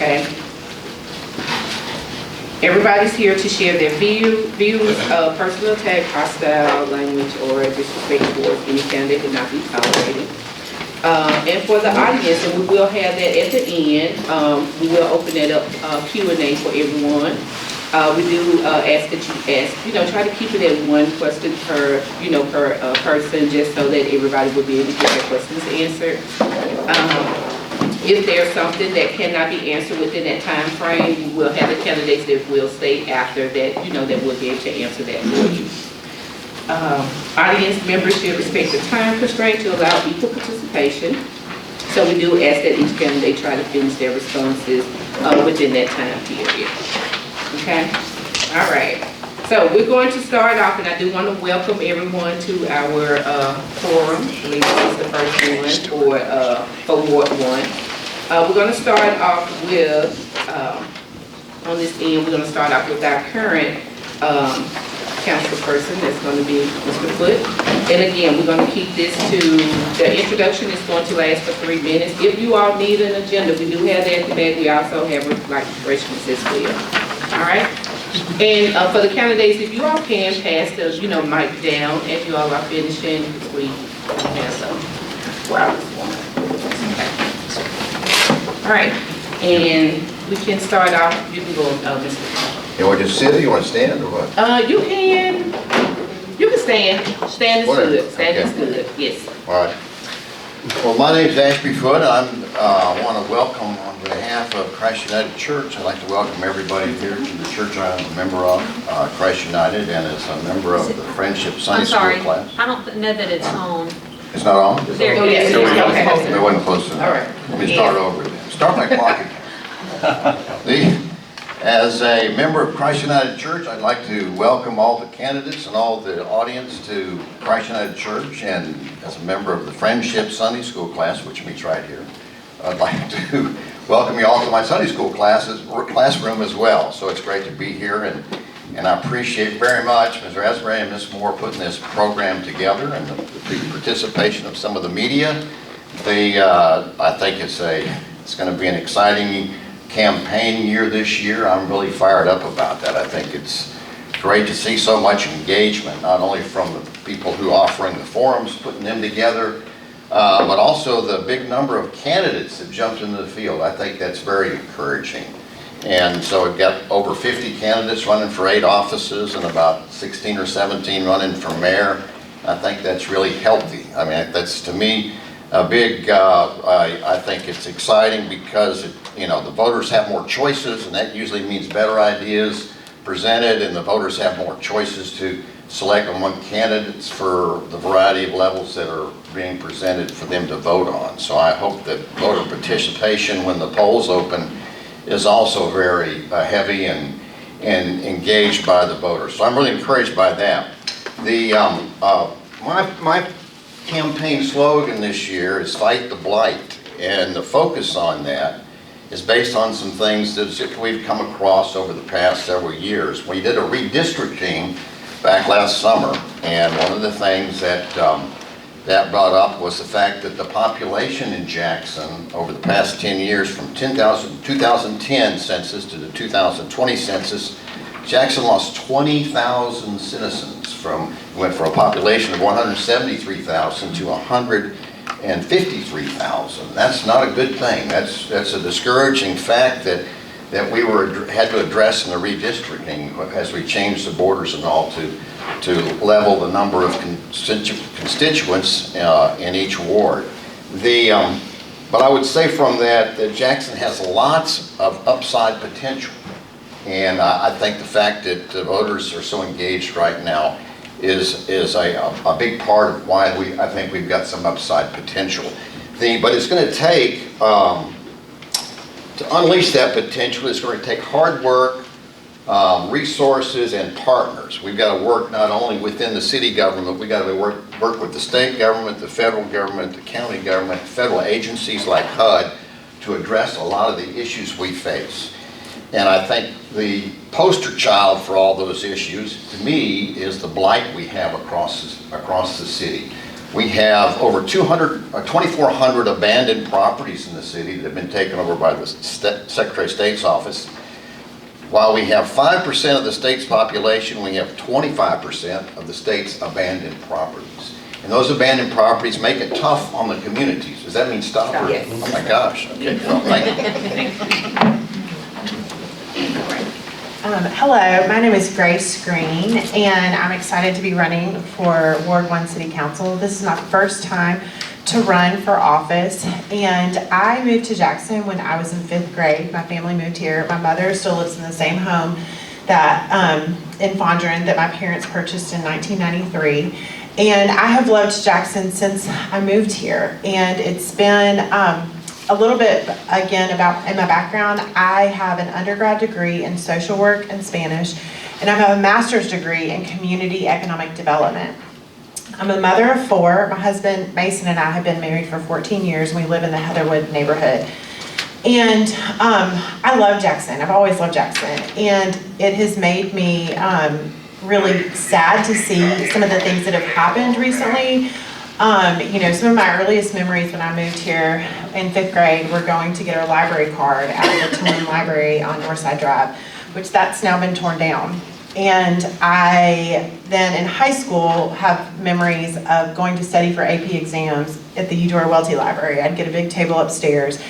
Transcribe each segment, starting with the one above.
okay? Everybody's here to share their views of personal attack, hostile language, or disrespect towards any candidate will not be tolerated. And for the audience, and we will have that at the end, we will open that up Q&A for everyone. We do ask that you ask, try to keep it at one question per, per person, just so that everybody will be able to get their questions answered. If there's something that cannot be answered within that time frame, we will have the candidates that will stay after that, that will be able to answer that for you. Audience members should respect the time constraint to allow equal participation. So we do ask that each candidate try to finish their responses within that time period. Okay? All right. So we're going to start off, and I do want to welcome everyone to our forum. I believe this is the first one for Ward 1. We're going to start off with, on this end, we're going to start off with our current council person. That's going to be Mr. Foote. And again, we're going to keep this to, the introduction is going to last for 3 minutes. If you all need an agenda, we do have that at the back. We also have like refreshments as well. All right? And for the candidates, if you all can pass the, mic down as you all are finishing, because we have some wireless one. All right, and we can start off. You can go, Mr. You want to just sit or you want to stand or what? You can stand. Stand is Whatever. good. Stand Okay. is good. Yes. All right. Well, my name is Ashby Foote. I want to welcome on behalf of Christ United Church. I'd like to welcome everybody here to the church I'm a member of, Christ United, and as a member of the Friendship Sunday School class. I don't know that it's on. It's not on? There Oh, it yes, is. okay. It wasn't posted. All right. Let me start over again. Start my clock again. As a member of Christ United Church, I'd like to welcome all the candidates and all the audience to Christ United Church, and as a member of the Friendship Sunday School class, which meets right here, I'd like to welcome you all to my Sunday School classroom as well. So it's great to be here, and I appreciate very much Ms. Raspberry and Ms. Moore putting this program together, and the participation of some of the media. I think it's going to be an exciting campaign year this year. I'm really fired up about that. I think it's great to see so much engagement, not only from the people who are offering the forums, putting them together, but also the big number of candidates that jumped into the field. I think that's very encouraging. And so we've got over 50 candidates running for 8 offices and about 16 or 17 running for mayor. I think that's really healthy. I mean, that's to me a big, I think it's exciting because the voters have more choices, and that usually means better ideas presented, and the voters have more choices to select among candidates for the variety of levels that are being presented for them to vote on. So I hope that voter participation when the polls open is also very heavy and engaged by the voters. So I'm really encouraged by that. My campaign slogan this year is Fight the Blight, and the focus on that is based on some things that we've come across over the past several years. We did a redistricting back last summer, and one of the things that brought up was the fact that the population in Jackson over the past 10 years, from 2010 census to the 2020 census, Jackson lost 20,000 citizens. Went from a population of 173,000 to 153,000. That's not a good thing. That's a discouraging fact that we had to address in the redistricting as we changed the borders and all to level the number of constituents in each ward. But I would say from that Jackson has lots of upside potential. And I think the fact that the voters are so engaged right now is a big part of why I think we've got some upside potential. But it's going to take, to unleash that potential, it's going to take hard work, resources, and partners. We've got to work not only within the city government, we've got to work with the state government, the federal government, the county government, federal agencies like HUD to address a lot of the issues we face. And I think the poster child for all those issues, to me, is the blight we have across the city. We have over 2,400 abandoned properties in the city that have been taken over by the Secretary of State's office. While we have 5% of the state's population, we have 25% of the state's abandoned properties. And those abandoned properties make it tough on the communities. Does that mean stop or? Yes. Oh my gosh. Okay, well, thank you. Hello, my name is Grace Green, and I'm excited to be running for Ward 1 City Council. This is my first time to run for office, and I moved to Jackson when I was in 5th grade. My family moved here. My mother still lives in the same home that in Fondren that my parents purchased in 1993. And I have loved Jackson since I moved here, and it's been a little bit, again, about in my background. I have an undergrad degree in social work and Spanish, and I have a master's degree in community economic development. I'm a mother of 4. My husband, Mason, and I have been married for 14 years, and we live in the Heatherwood neighborhood. And I love Jackson. I've always loved Jackson, and it has made me really sad to see some of the things that have happened recently. You know, some of my earliest memories when I moved here in 5th grade were going to get our library card at the Tillman Library on Northside Drive, which that's now been torn down. And I then in high school have memories of going to study for AP exams at the Eudora Welty Library. I'd get a big table upstairs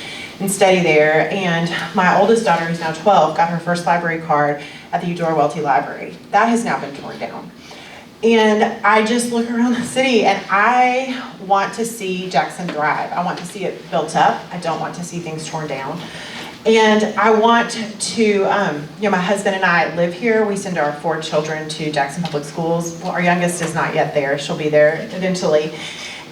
and study there. And my oldest daughter, who's now 12, got her first library card at the Eudora Welty Library. That has now been torn down. And I just look around the city and I want to see Jackson thrive. I want to see it built up. I don't want to see things torn down. And I want to, you know, my husband and I live here. We send our 4 children to Jackson Public Schools. Well, our youngest is not yet there. She'll be there eventually.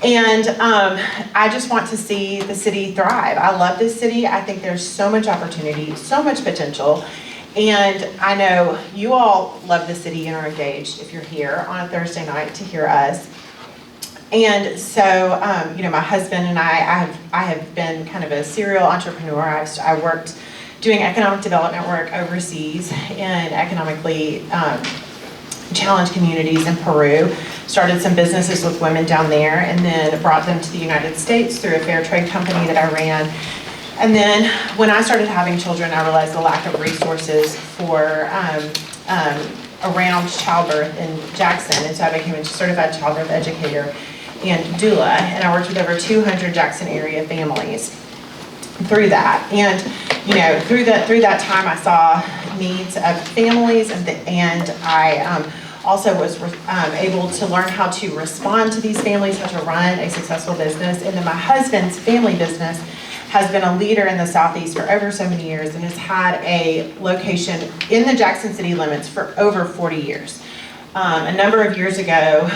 And I just want to see the city thrive. I love this city. I think there's so much opportunity, so much potential. And I know you all love the city and are engaged if you're here on a Thursday night to hear us. And so, you know, my husband and I have been kind of a serial entrepreneur. I worked doing economic development work overseas in economically challenged communities in Peru. Started some businesses with women down there, and then brought them to the United States through a fair trade company that I ran. And then when I started having children, I realized the lack of resources for around childbirth in Jackson. And so I became a certified childbirth educator and doula. And I worked with over 200 Jackson area families through that. And you know, through that time, I saw needs of families, and I also was able to learn how to respond to these families, how to run a successful business. And then my husband's family business has been a leader in the Southeast for over so many years and has had a location in the Jackson city limits for over 40 years. A number of years ago,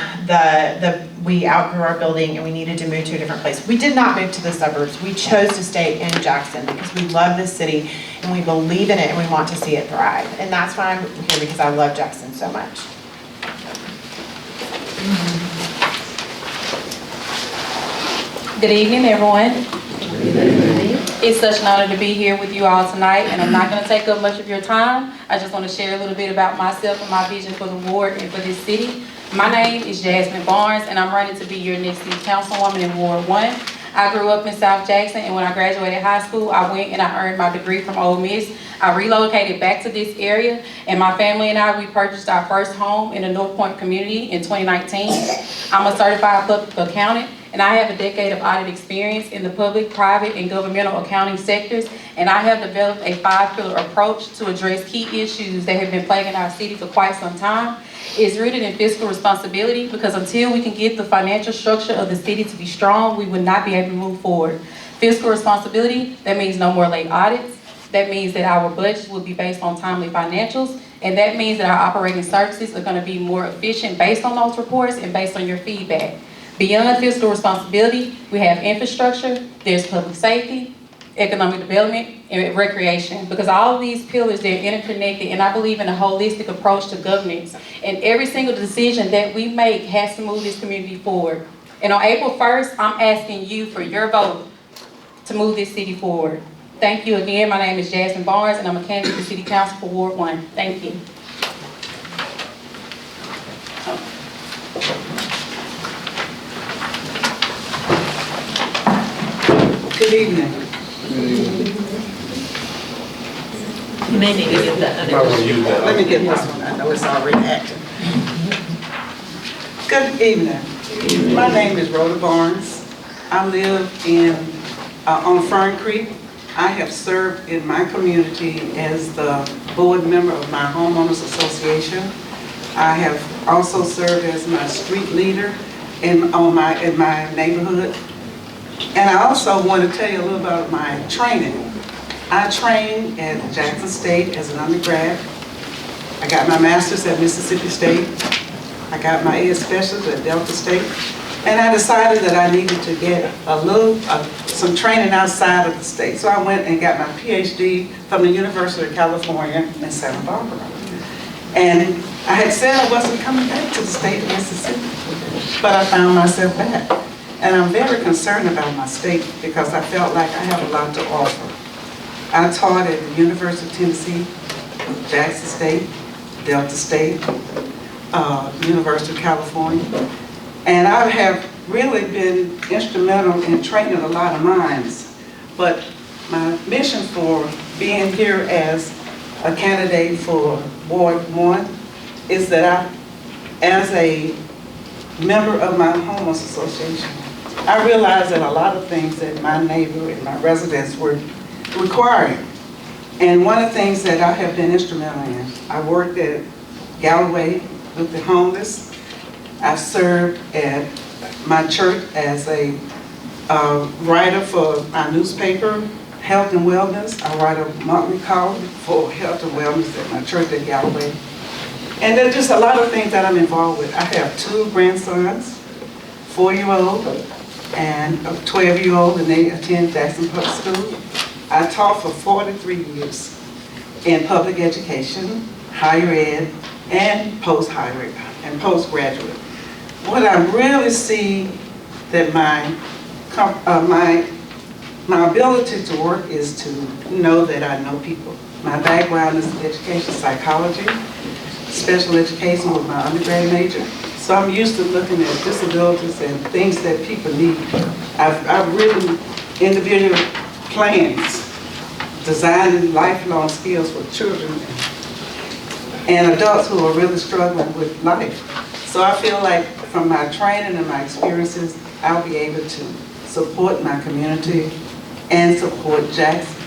we outgrew our building and we needed to move to a different place. We did not move to the suburbs. We chose to stay in Jackson because we love this city and we believe in it and we want to see it thrive. And that's why I'm here, because I love Jackson so much. Good evening, everyone. It's such an honor to be here with you all tonight, and I'm not going to take up much of your time. I just want to share a little bit about myself and my vision for the ward and for this city. My name is Jasmine Barnes, and I'm running to be your next city councilwoman in Ward 1. I grew up in South Jackson, and when I graduated high school, I went and I earned my degree from Ole Miss. I relocated back to this area, and my family and I, we purchased our first home in the North Point community in 2019. I'm a certified public accountant, and I have a decade of audit experience in the public, private, and governmental accounting sectors, and I have developed a 5-pillar approach to address key issues that have been plaguing our city for quite some time. It's rooted in fiscal responsibility, because until we can get the financial structure of the city to be strong, we would not be able to move forward. Fiscal responsibility, that means no more late audits. That means that our budgets will be based on timely financials, and that means that our operating services are going to be more efficient based on those reports and based on your feedback. Beyond fiscal responsibility, we have infrastructure, there's public safety, economic development, and recreation, because all of these pillars, they're interconnected, and I believe in a holistic approach to governance. And every single decision that we make has to move this community forward. And on April 1st, I'm asking you for your vote to move this city forward. Thank you again. My name is Jasmine Barnes, and I'm a candidate for City Council for Ward 1. Thank you. Good evening. You may need to give that another. Let me get this one. I know it's already active. Good evening. My name is Rhoda Barnes. I live on Fern Creek. I have served in my community as the board member of my homeowners association. I have also served as my street leader in my neighborhood. And I also want to tell you a little about my training. I trained at Jackson State as an undergrad. I got my master's at Mississippi State. I got my A.S. Specialist at Delta State. And I decided that I needed to get some training outside of the state. So I went and got my PhD from the University of California in Santa Barbara. And I had said I wasn't coming back to the state of Mississippi, but I found myself back. And I'm very concerned about my state because I felt like I have a lot to offer. I taught at the University of Tennessee, Jackson State, Delta State, University of California. And I have really been instrumental in training a lot of minds. But my mission for being here as a candidate for Ward 1 is that I, as a member of my homeowners association, I realized that a lot of things that my neighbor and my residents were requiring. And one of the things that I have been instrumental in, I worked at Galloway with the homeless. I served at my church as a writer for our newspaper, Health and Wellness. I write a monthly column for Health and Wellness at my church at Galloway. And there's just a lot of things that I'm involved with. I have 2 grandsons, 4-year-old and a 12-year-old, and they attend Jackson Public School. I taught for 43 years in public education, higher ed, and post-higher ed, and postgraduate. What I really see that my ability to work is to know that I know people. My background is in education psychology, special education with my undergrad major. So I'm used to looking at disabilities and things that people need. I've written individual plans, designing lifelong skills for children and adults who are really struggling with life. So I feel like from my training and my experiences, I'll be able to support my community and support Jackson.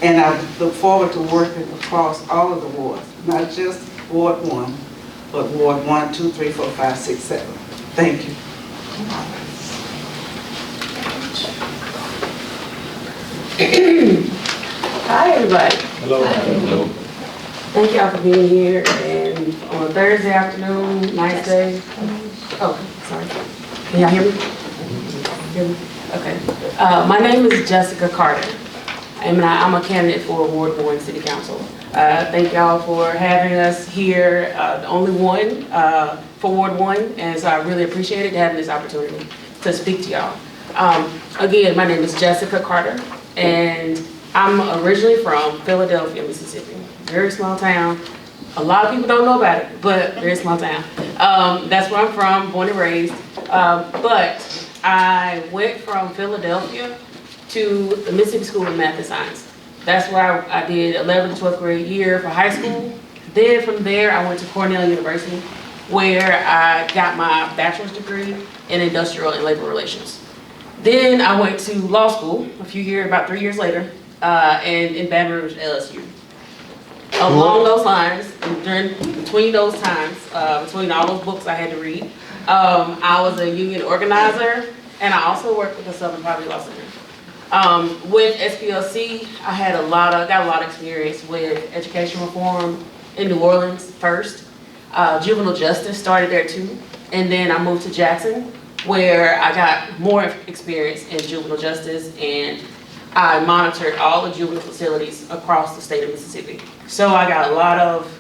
And I look forward to working across all of the wards, not just Ward 1, but Ward 1, 2, 3, 4, 5, 6, 7. Thank you. Hi, everybody. Hello. Hello. Thank y'all for being here and on a Thursday afternoon, nice day. Oh, sorry. Can y'all hear me? Hear me? Okay. My name is Jessica Carter, and I'm a candidate for Ward 1 City Council. Thank y'all for having us here, the only one for Ward 1, and so I really appreciate having this opportunity to speak to y'all. Again, my name is Jessica Carter, and I'm originally from Philadelphia, Mississippi. Very small town. A lot of people don't know about it, but very small town. That's where I'm from, born and raised. But I went from Philadelphia to the Mississippi School of Math and Science. That's where I did 11th to 12th grade year for high school. Then from there, I went to Cornell University, where I got my bachelor's degree in industrial and labor relations. Then I went to law school about 3 years later, and in Baton Rouge, LSU. Along those lines, between those times, between all those books I had to read, I was a union organizer, and I also worked with the Southern Poverty Law Center. With SPLC, I got a lot of experience with education reform in New Orleans first. Juvenile justice started there too, and then I moved to Jackson, where I got more experience in juvenile justice, and I monitored all the juvenile facilities across the state of Mississippi. So I got a lot of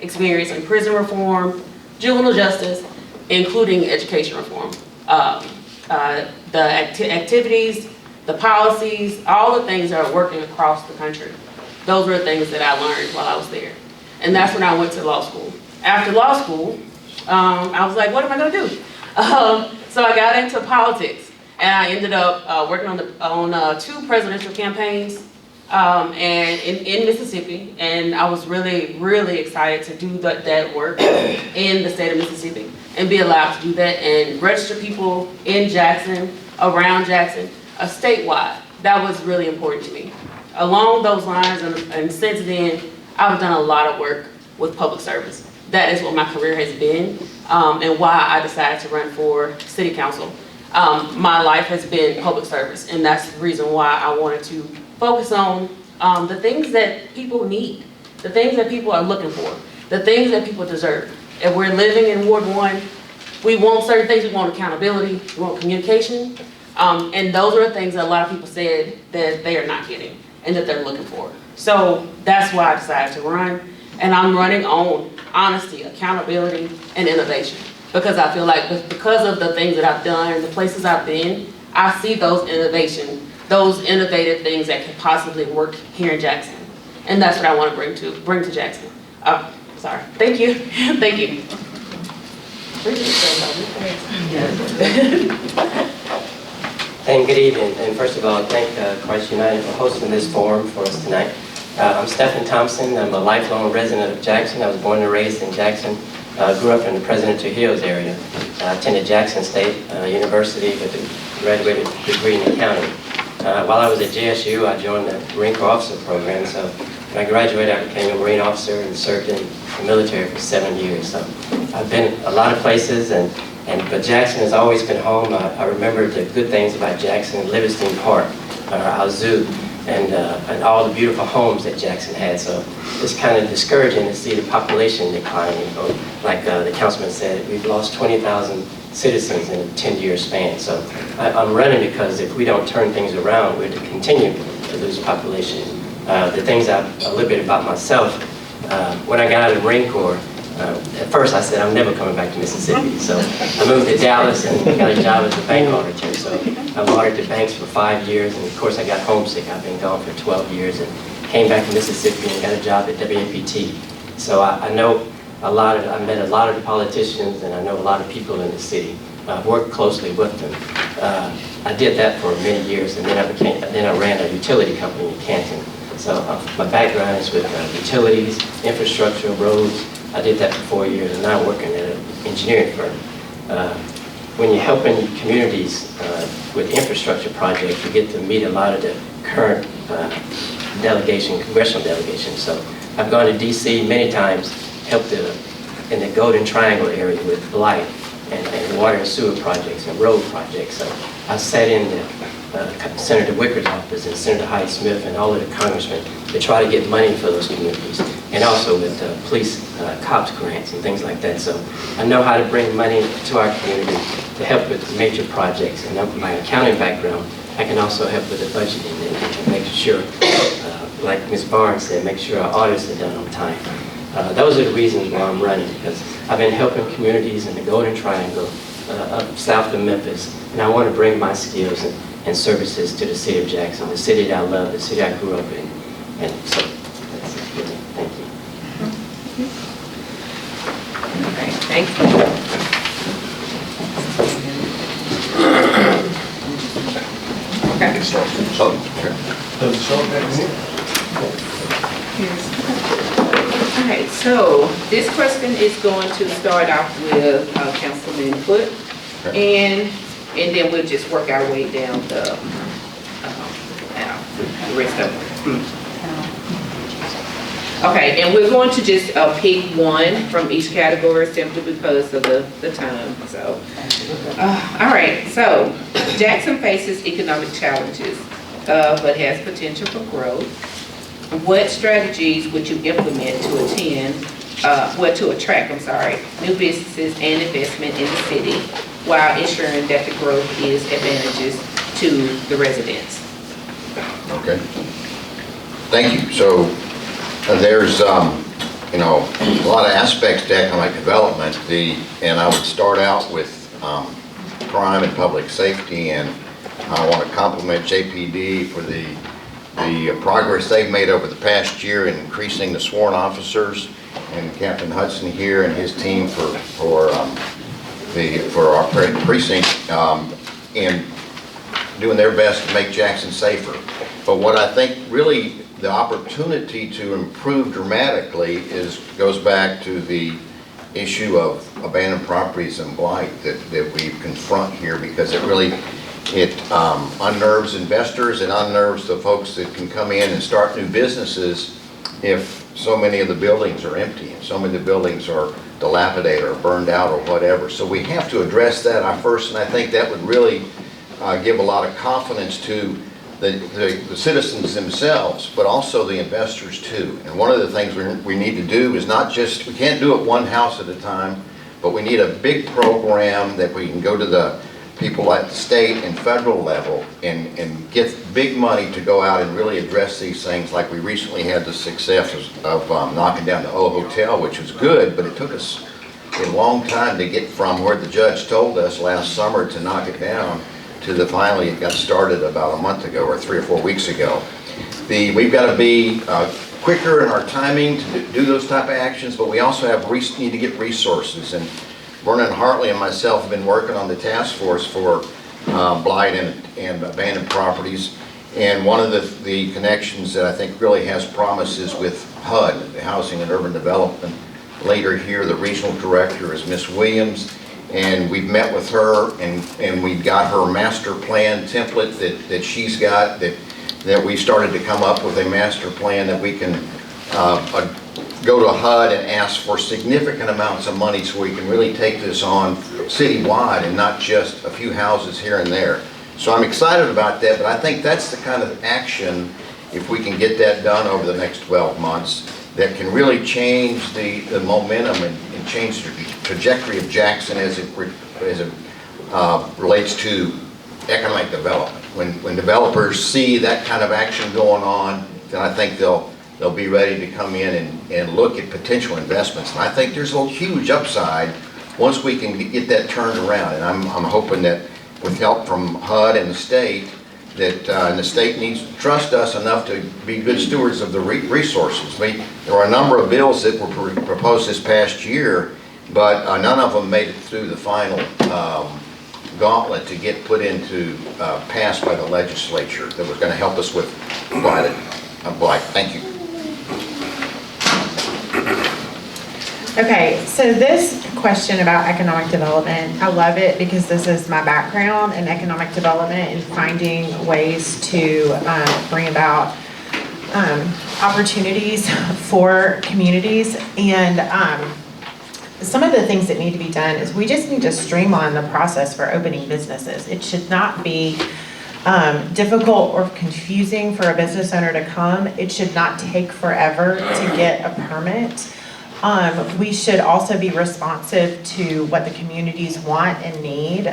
experience in prison reform, juvenile justice, including education reform. The activities, the policies, all the things that are working across the country. Those were the things that I learned while I was there. And that's when I went to law school. After law school, I was like, what am I gonna do? So I got into politics. and I ended up working on 2 presidential campaigns and in Mississippi, and I was really, really excited to do that work in the state of Mississippi and be allowed to do that and register people in Jackson, around Jackson, statewide. That was really important to me. Along those lines, and since then, I've done a lot of work with public service. That is what my career has been, and why I decided to run for city council. My life has been public service, and that's the reason why I wanted to focus on the things that people need, the things that people are looking for, the things that people deserve. If we're living in Ward 1, we want certain things. We want accountability, we want communication, and those are the things that a lot of people said that they are not getting and that they're looking for. So that's why I decided to run, and I'm running on honesty, accountability, and innovation, because I feel like because of the things that I've done, the places I've been, I see those innovative things that can possibly work here in Jackson, and that's what I want to bring to Jackson. Sorry. Thank you. Thank you. And good evening. And first of all, thank Christ United for hosting this forum for us tonight. I'm Stephen Thompson. I'm a lifelong resident of Jackson. I was born and raised in Jackson. Grew up in the Presidential Hills area. I attended Jackson State University with a graduated degree in accounting. While I was at JSU, I joined the Marine Corps Officer Program. So when I graduated, I became a Marine officer and served in the military for 7 years. So I've been a lot of places, but Jackson has always been home. I remember the good things about Jackson, Livingston Park, our zoo, and all the beautiful homes that Jackson had. So it's kind of discouraging to see the population declining. Like the councilman said, we've lost 20,000 citizens in a 10-year span. So I'm running because if we don't turn things around, we're to continue to lose population. A little bit about myself. When I got out of the Marine Corps, at first I said I'm never coming back to Mississippi. So I moved to Dallas and got a job as a bank auditor. So I've audited banks for 5 years, and of course I got homesick. I've been gone for 12 years and came back to Mississippi and got a job at WAPT. So I know I met a lot of the politicians, and I know a lot of people in the city. I've worked closely with them. I did that for many years, and then I ran a utility company in Canton. So my background is with utilities, infrastructure, roads. I did that for 4 years, and now I'm working at an engineering firm. When you're helping communities with infrastructure projects, you get to meet a lot of the current congressional delegations. So I've gone to DC many times, helped in the Golden Triangle area with blight and water and sewer projects and road projects. So I sat in Senator Wicker's office and Senator Hyde Smith and all of the congressmen to try to get money for those communities, and also with police cops grants and things like that. So I know how to bring money to our community to help with major projects, and my accounting background, I can also help with the budgeting and make sure, like Ms. Barnes said, make sure our audits are done on time. Those are the reasons why I'm running, because I've been helping communities in the Golden Triangle up south of Memphis, and I want to bring my skills and services to the city of Jackson, the city that I love, the city I grew up in. And so that's it. Thank you. Okay, thank you. Okay. All right, so this question is going to start off with Councilman Foote, and then we'll just work our way down the rest of them. Okay, and we're going to just pick one from each category simply because of the time. So, all right, so Jackson faces economic challenges, but has potential for growth. What strategies would you implement to attract new businesses and investment in the city while ensuring that the growth is advantageous to the residents? Okay. Thank you. So there's a lot of aspects to economic development. And I would start out with crime and public safety, and I want to compliment JPD for the progress they've made over the past year in increasing the sworn officers, and Captain Hudson here and his team for our precinct in doing their best to make Jackson safer. But what I think really the opportunity to improve dramatically goes back to the issue of abandoned properties and blight that we confront here, because it unnerves investors and unnerves the folks that can come in and start new businesses if so many of the buildings are empty and so many of the buildings are dilapidated or burned out or whatever. So we have to address that first, and I think that would really give a lot of confidence to the citizens themselves, but also the investors too. And one of the things we need to do is not just, we can't do it one house at a time, but we need a big program that we can go to the people at the state and federal level and get big money to go out and really address these things. Like we recently had the success of knocking down the O Hotel, which was good, but it took us a long time to get from where the judge told us last summer to knock it down to finally it got started about a month ago or 3 or 4 weeks ago. We've got to be quicker in our timing to do those type of actions, but we also need to get resources. And Vernon Hartley and myself have been working on the task force for blight and abandoned properties. And one of the connections that I think really has promise is with HUD, the Housing and Urban Development. Later here, the regional director is Miss Williams, and we've met with her and we've got her master plan template that she's got, that we started to come up with a master plan that we can go to HUD and ask for significant amounts of money so we can really take this on citywide and not just a few houses here and there. So I'm excited about that, but I think that's the kind of action, if we can get that done over the next 12 months, that can really change the momentum and change the trajectory of Jackson as it relates to economic development. When developers see that kind of action going on, then I think they'll be ready to come in and look at potential investments. And I think there's a huge upside once we can get that turned around. And I'm hoping that with help from HUD and the state, that and the state needs to trust us enough to be good stewards of the resources. There were a number of bills that were proposed this past year, but none of them made it through the final gauntlet to get put into passed by the legislature that was going to help us with blight. Thank you. Okay, so this question about economic development, I love it because this is my background in economic development and finding ways to bring about opportunities for communities. And some of the things that need to be done is we just need to streamline the process for opening businesses. It should not be difficult or confusing for a business owner to come. It should not take forever to get a permit. We should also be responsive to what the communities want and need.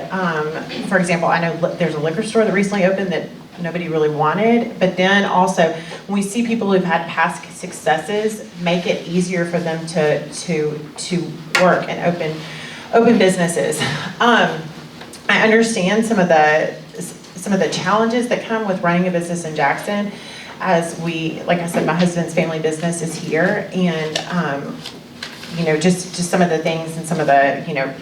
For example, I know there's a liquor store that recently opened that nobody really wanted, but then also when we see people who've had past successes, make it easier for them to work and open businesses. I understand some of the challenges that come with running a business in Jackson. Like I said, my husband's family business is here, and just some of the things and some of the,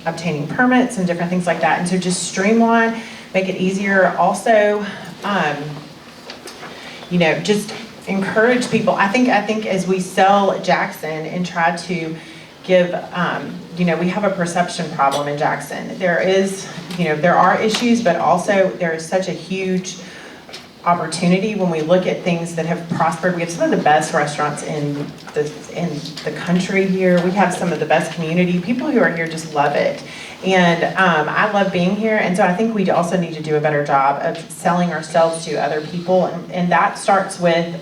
obtaining permits and different things like that. And so just streamline, make it easier. Also, just encourage people. I think as we sell Jackson and try to give, we have a perception problem in Jackson. There are issues, but also there is such a huge opportunity when we look at things that have prospered. We have some of the best restaurants in the country here. We have some of the best community. People who are here just love it. And I love being here. And so I think we also need to do a better job of selling ourselves to other people. And that starts with,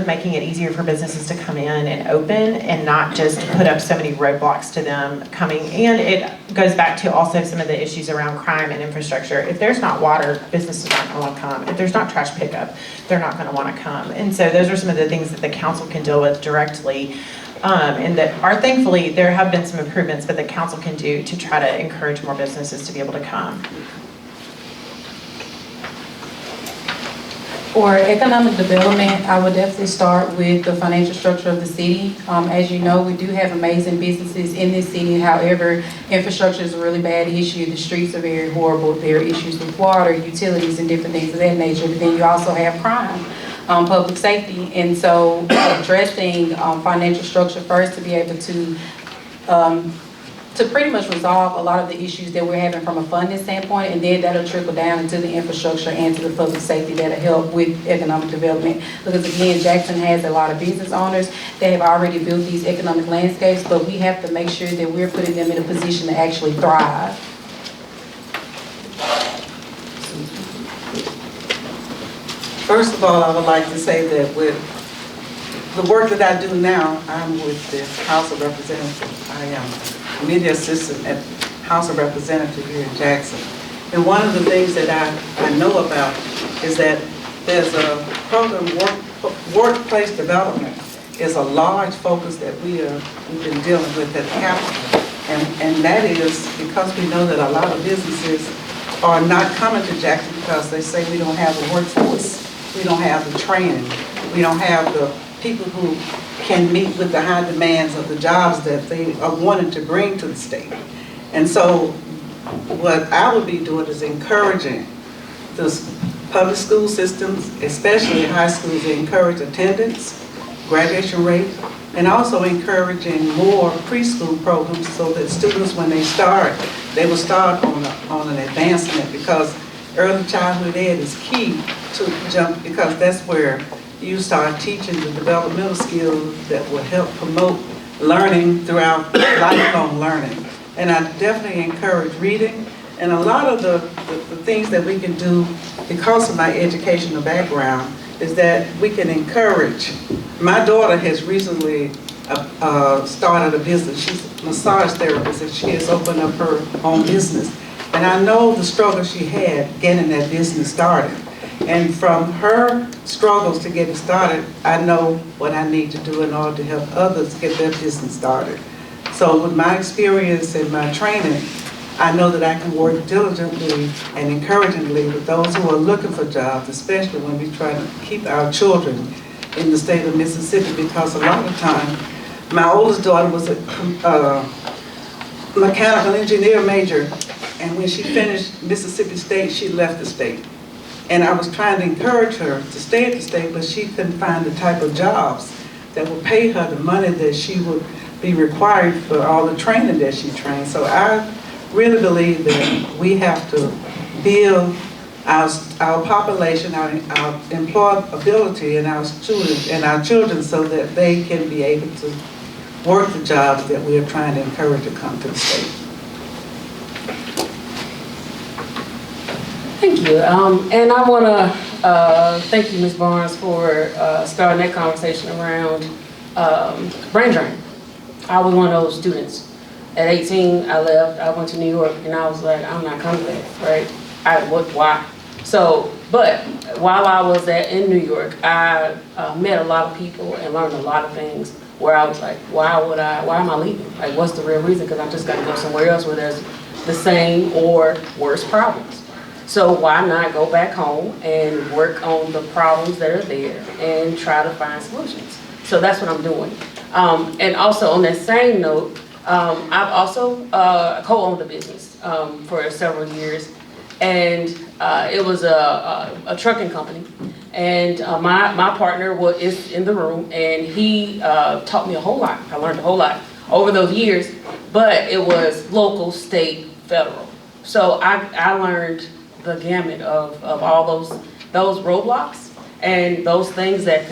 making it easier for businesses to come in and open and not just put up so many roadblocks to them coming. And it goes back to also some of the issues around crime and infrastructure. If there's not water, businesses aren't going to want to come. If there's not trash pickup, they're not going to want to come. And so those are some of the things that the council can deal with directly. And that are, thankfully, there have been some improvements, but the council can do to try to encourage more businesses to be able to come. For economic development, I would definitely start with the financial structure of the city. As you know, we do have amazing businesses in this city. However, infrastructure is a really bad issue. The streets are very horrible. There are issues with water, utilities, and different things of that nature. But then you also have crime, public safety. And so addressing financial structure first to be able to pretty much resolve a lot of the issues that we're having from a funding standpoint, and then that'll trickle down into the infrastructure and to the public safety that'll help with economic development. Because again, Jackson has a lot of business owners that have already built these economic landscapes, but we have to make sure that we're putting them in a position to actually thrive. First of all, I would like to say that with the work that I do now, I'm with the House of Representatives. I am media assistant at House of Representatives here in Jackson. And one of the things that I know about is that there's a program, workplace development is a large focus that we've been dealing with at the Capitol. And that is because we know that a lot of businesses are not coming to Jackson because they say we don't have a workforce, we don't have the training, we don't have the people who can meet with the high demands of the jobs that they are wanting to bring to the state. And so what I would be doing is encouraging the public school systems, especially high schools, to encourage attendance, graduation rate, and also encouraging more preschool programs so that students, when they start, they will start on an advancement, because early childhood ed is key to jump, because that's where you start teaching the developmental skills that will help promote learning throughout lifelong learning. And I definitely encourage reading, and a lot of the things that we can do because of my educational background is that we can encourage. My daughter has recently started a business. She's a massage therapist, and she has opened up her own business. And I know the struggle she had getting that business started. And from her struggles to get it started, I know what I need to do in order to help others get their business started. So with my experience and my training, I know that I can work diligently and encouragingly with those who are looking for jobs, especially when we try to keep our children in the state of Mississippi, because a lot of times, my oldest daughter was a mechanical engineer major, and when she finished Mississippi State, she left the state. And I was trying to encourage her to stay at the state, but she couldn't find the type of jobs that would pay her the money that she would be required for all the training that she trained. So I really believe that we have to build our population, our employability, and our students and our children so that they can be able to work the jobs that we are trying to encourage to come to the state. Thank you. And I want to thank you, Ms. Barnes, for starting that conversation around brain drain. I was one of those students. At 18, I left. I went to New York, and I was like, I'm not coming back, right? Why? So, but while I was in New York, I met a lot of people and learned a lot of things where I was like, why am I leaving? Like, what's the real reason? Because I'm just going to go somewhere else where there's the same or worse problems. So why not go back home and work on the problems that are there and try to find solutions? So that's what I'm doing. And also on that same note, I've also co-owned a business for several years, and it was a trucking company. And my partner is in the room, and he taught me a whole lot. I learned a whole lot over those years, but it was local, state, federal. So I learned the gamut of all those roadblocks and those things that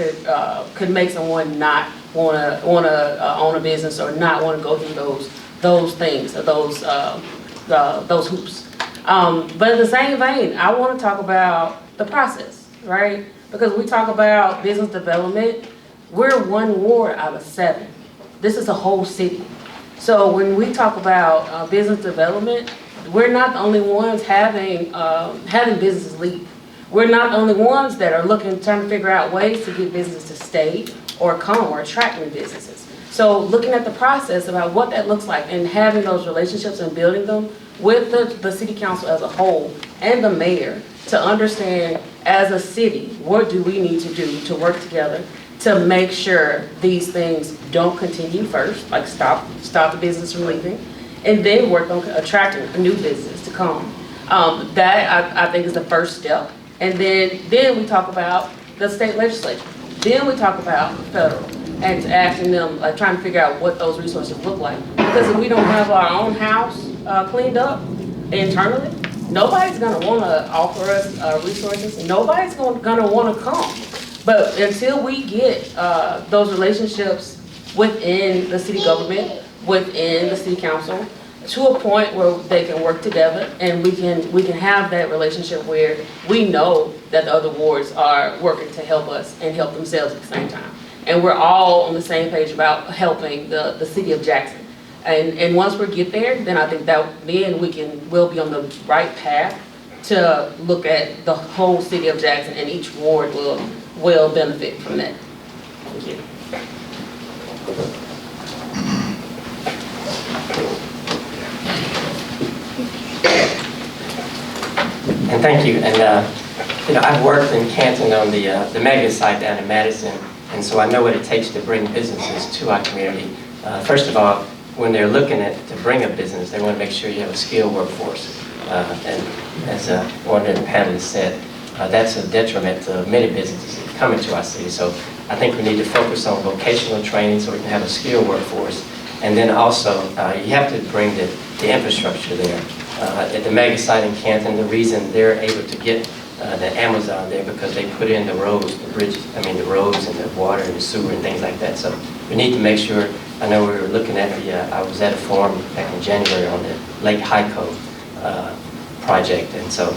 could make someone not want to own a business or not want to go through those things or those hoops. But in the same vein, I want to talk about the process, right? Because we talk about business development, we're 1 ward out of 7. This is a whole city. So when we talk about business development, we're not the only ones having businesses leave. We're not the only ones that are trying to figure out ways to get business to stay or come or attract new businesses. So looking at the process about what that looks like and having those relationships and building them with the city council as a whole and the mayor to understand as a city, what do we need to do to work together to make sure these things don't continue first, like stop the business from leaving, and then work on attracting a new business to come. That I think is the first step. And then we talk about the state legislature. Then we talk about federal and asking them, trying to figure out what those resources look like. Because if we don't have our own house cleaned up internally, nobody's gonna wanna offer us resources. Nobody's gonna wanna come. But until we get those relationships within the city government, within the city council, to a point where they can work together and we can have that relationship where we know that the other wards are working to help us and help themselves at the same time. And we're all on the same page about helping the city of Jackson. And once we get there, then I think that then we'll be on the right path to look at the whole city of Jackson, and each ward will benefit from that. Thank you. And thank you. And I've worked in Canton on the Mega site down in Madison, and so I know what it takes to bring businesses to our community. First of all, when they're looking to bring a business, they want to make sure you have a skilled workforce. And as one of the panelists said, that's a detriment to many businesses coming to our city. So I think we need to focus on vocational training so we can have a skilled workforce. And then also, you have to bring the infrastructure there. At the Mega site in Canton, the reason they're able to get the Amazon there because they put in the roads, the roads and the water and the sewer and things like that. So we need to make sure. I know we were looking at I was at a forum back in January on the Lake Hyco project, and so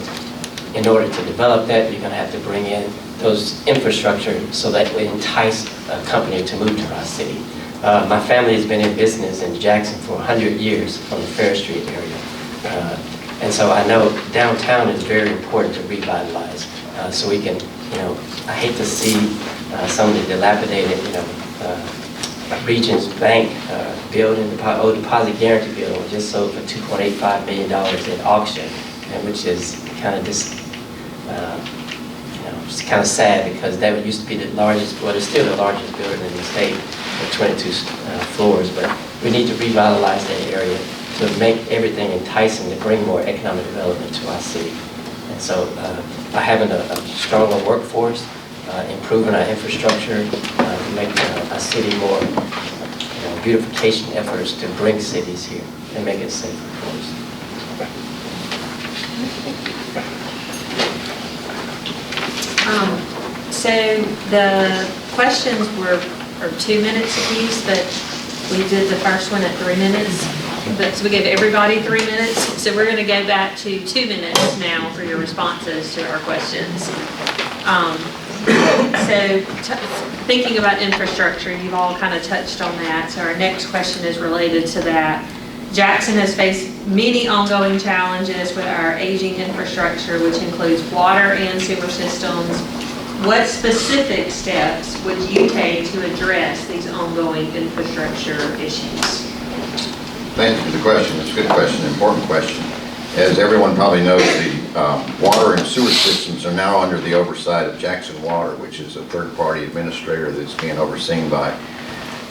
in order to develop that, you're going to have to bring in those infrastructure so that we entice a company to move to our city. My family has been in business in Jackson for 100 years on the Fair Street area. And so I know downtown is very important to revitalize. So we can, I hate to see some of the dilapidated, Regions Bank building, the old deposit guarantee building was just sold for $2.85 million at auction, and which is kind of just, it's kind of sad because that used to be the largest, well, it's still the largest building in the state with 22 floors, but we need to revitalize that area to make everything enticing to bring more economic development to our city. And so by having a stronger workforce, improving our infrastructure, make our city more beautification efforts to bring cities here and make it safer for us. So the questions are 2 minutes apiece, but we did the first one at 3 minutes. So we gave everybody 3 minutes. So we're going to go back to 2 minutes now for your responses to our questions. So thinking about infrastructure, you've all kind of touched on that. So our next question is related to that. Jackson has faced many ongoing challenges with our aging infrastructure, which includes water and sewer systems. What specific steps would you take to address these ongoing infrastructure issues? Thank you for the question. It's a good question, an important question. As everyone probably knows, the water and sewer systems are now under the oversight of Jackson Water, which is a third-party administrator that's being overseen by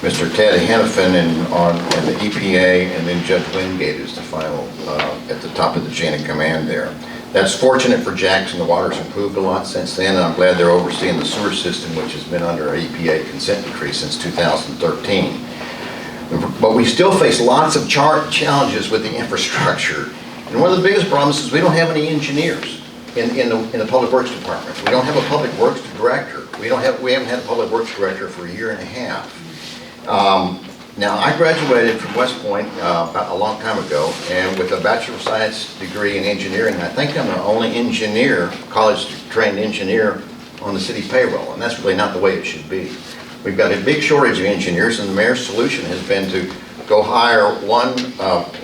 Mr. Ted Hennepin and the EPA, and then Judge Wingate is the final at the top of the chain of command there. That's fortunate for Jackson. The water's improved a lot since then, and I'm glad they're overseeing the sewer system, which has been under EPA consent decree since 2013. But we still face lots of challenges with the infrastructure. And one of the biggest problems is we don't have any engineers in the Public Works Department. We don't have a Public Works Director. We haven't had a Public Works Director for a year and a half. Now, I graduated from West Point about a long time ago, and with a Bachelor of Science degree in engineering. I think I'm the only engineer, college-trained engineer on the city payroll, and that's really not the way it should be. We've got a big shortage of engineers, and the mayor's solution has been to go hire one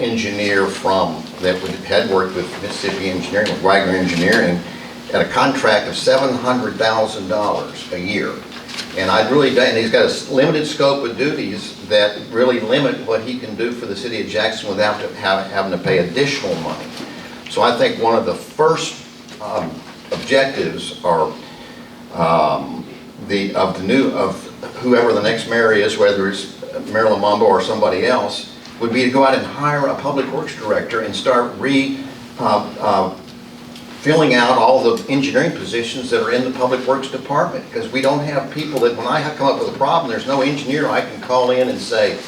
engineer that had worked with Mississippi Engineering, with Wagner Engineering, at a contract of $700,000 a year. And and he's got a limited scope of duties that really limit what he can do for the city of Jackson without having to pay additional money. So I think one of the first objectives are of whoever the next mayor is, whether it's Marilyn Mambo or somebody else, would be to go out and hire a public works director and start filling out all the engineering positions that are in the public works department, because we don't have people that, when I come up with a problem, there's no engineer I can call in and say,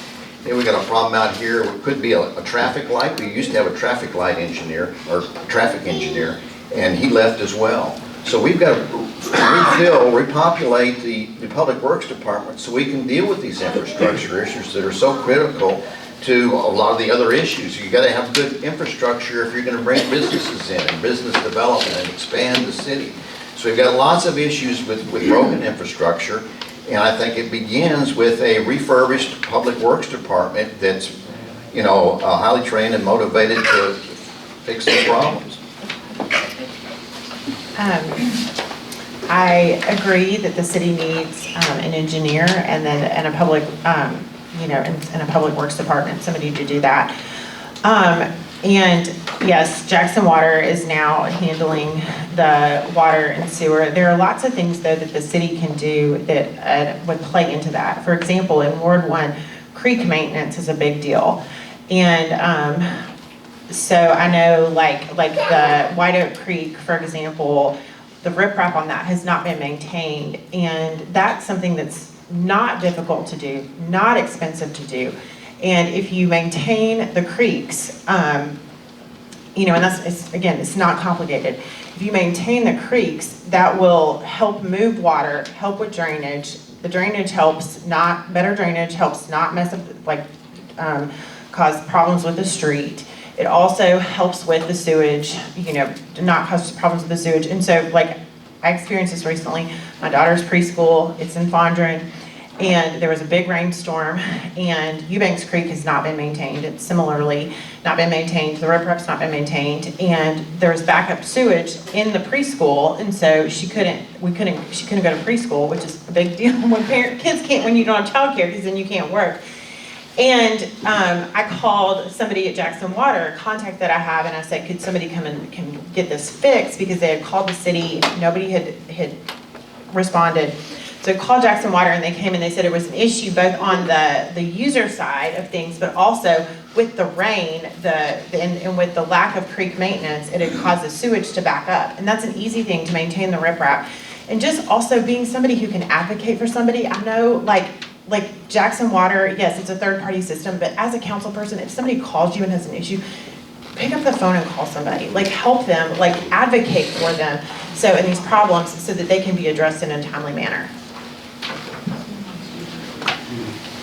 hey, we got a problem out here. It could be a traffic light. We used to have a traffic light engineer, or traffic engineer, and he left as well. So we've got to repopulate the public works department so we can deal with these infrastructure issues that are so critical to a lot of the other issues. You got to have good infrastructure if you're going to bring businesses in and business development and expand the city. So we've got lots of issues with broken infrastructure, and I think it begins with a refurbished public works department that's, highly trained and motivated to fix the problems. I agree that the city needs an engineer and a public, and a public works department, somebody to do that. And yes, Jackson Water is now handling the water and sewer. There are lots of things though that the city can do that would play into that. For example, in Ward 1, creek maintenance is a big deal. And so I know like the White Oak Creek, for example, the riprap on that has not been maintained, and that's something that's not difficult to do, not expensive to do. And if you maintain the creeks, and it's not complicated. If you maintain the creeks, that will help move water, help with drainage. The drainage better drainage helps not mess up, cause problems with the street. It also helps with the sewage, not cause problems with the sewage. And so, I experienced this recently. My daughter's preschool, it's in Fondren, and there was a big rainstorm, and Eubanks Creek has not been maintained. It's similarly not been maintained. The riprap's not been maintained, and there was backup sewage in the preschool, and so she couldn't go to preschool, which is a big deal when kids can't, when you don't have childcare, because then you can't work. And I called somebody at Jackson Water, a contact that I have, and I said, could somebody come and get this fixed? Because they had called the city, nobody had responded. So I called Jackson Water, and they came and they said it was an issue both on the user side of things, but also with the rain and with the lack of creek maintenance, it had caused the sewage to back up. And that's an easy thing to maintain the riprap. And just also being somebody who can advocate for somebody. I know, like Jackson Water, yes, it's a third-party system, but as a council person, if somebody calls you and has an issue, pick up the phone and call somebody. Help them, advocate for them in these problems so that they can be addressed in a timely manner.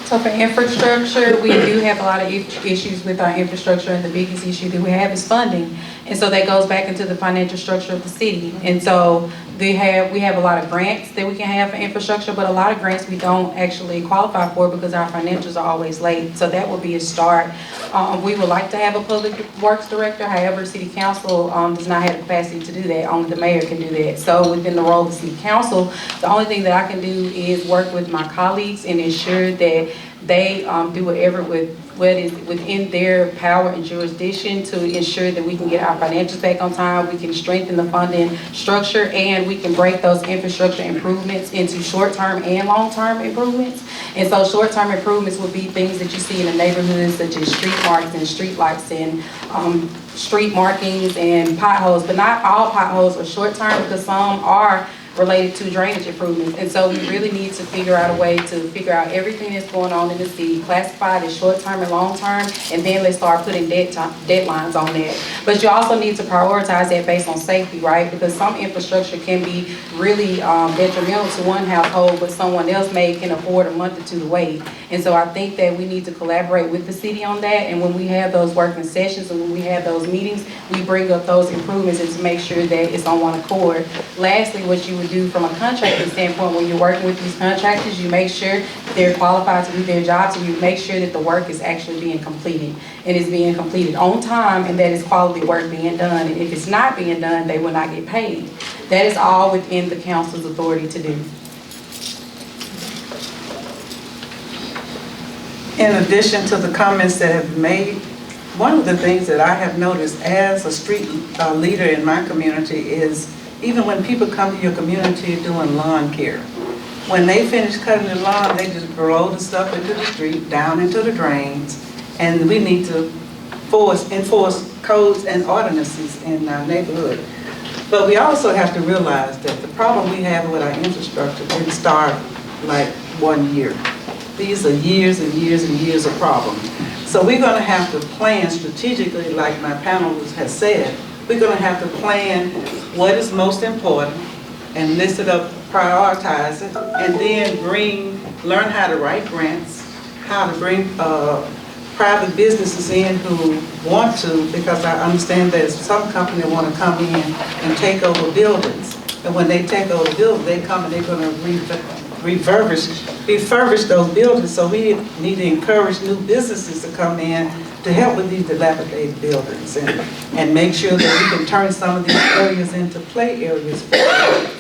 So for infrastructure, we do have a lot of issues with our infrastructure, and the biggest issue that we have is funding. And so that goes back into the financial structure of the city. And so we have a lot of grants that we can have for infrastructure, but a lot of grants we don't actually qualify for because our financials are always late. So that will be a start. We would like to have a public works director. However, city council does not have the capacity to do that. Only the mayor can do that. So within the role of the city council, the only thing that I can do is work with my colleagues and ensure that they do whatever what is within their power and jurisdiction to ensure that we can get our financials back on time, we can strengthen the funding structure, and we can break those infrastructure improvements into short-term and long-term improvements. And so short-term improvements would be things that you see in the neighborhoods, such as street marks and street lights and street markings and potholes, but not all potholes are short-term because some are related to drainage improvements. And so we really need to figure out a way to figure out everything that's going on in the city, classify it as short-term and long-term, and then let's start putting deadlines on that. But you also need to prioritize that based on safety, right? Because some infrastructure can be really detrimental to one household, but someone else can afford a month or two to wait. And so I think that we need to collaborate with the city on that, and when we have those working sessions and when we have those meetings, we bring up those improvements and to make sure that it's on one accord. Lastly, what you would do from a contracting standpoint, when you're working with these contractors, you make sure they're qualified to do their jobs, and you make sure that the work is actually being completed and is being completed on time, and that is quality work being done. And if it's not being done, they will not get paid. That is all within the council's authority to do. In addition to the comments that have been made, one of the things that I have noticed as a street leader in my community is even when people come to your community doing lawn care, when they finish cutting the lawn, they just roll the stuff into the street, down into the drains, and we need to enforce codes and ordinances in our neighborhood. But we also have to realize that the problem we have with our infrastructure didn't start like 1 year. These are years and years and years of problems. So we're going to have to plan strategically, like my panel has said. We're going to have to plan what is most important and list it up, prioritize it, and then learn how to write grants, how to bring private businesses in who want to, because I understand that some companies want to come in and take over buildings. And when they take over buildings, they come and they're going to refurbish those buildings. So we need to encourage new businesses to come in to help with these dilapidated buildings and make sure that we can turn some of these areas into play areas for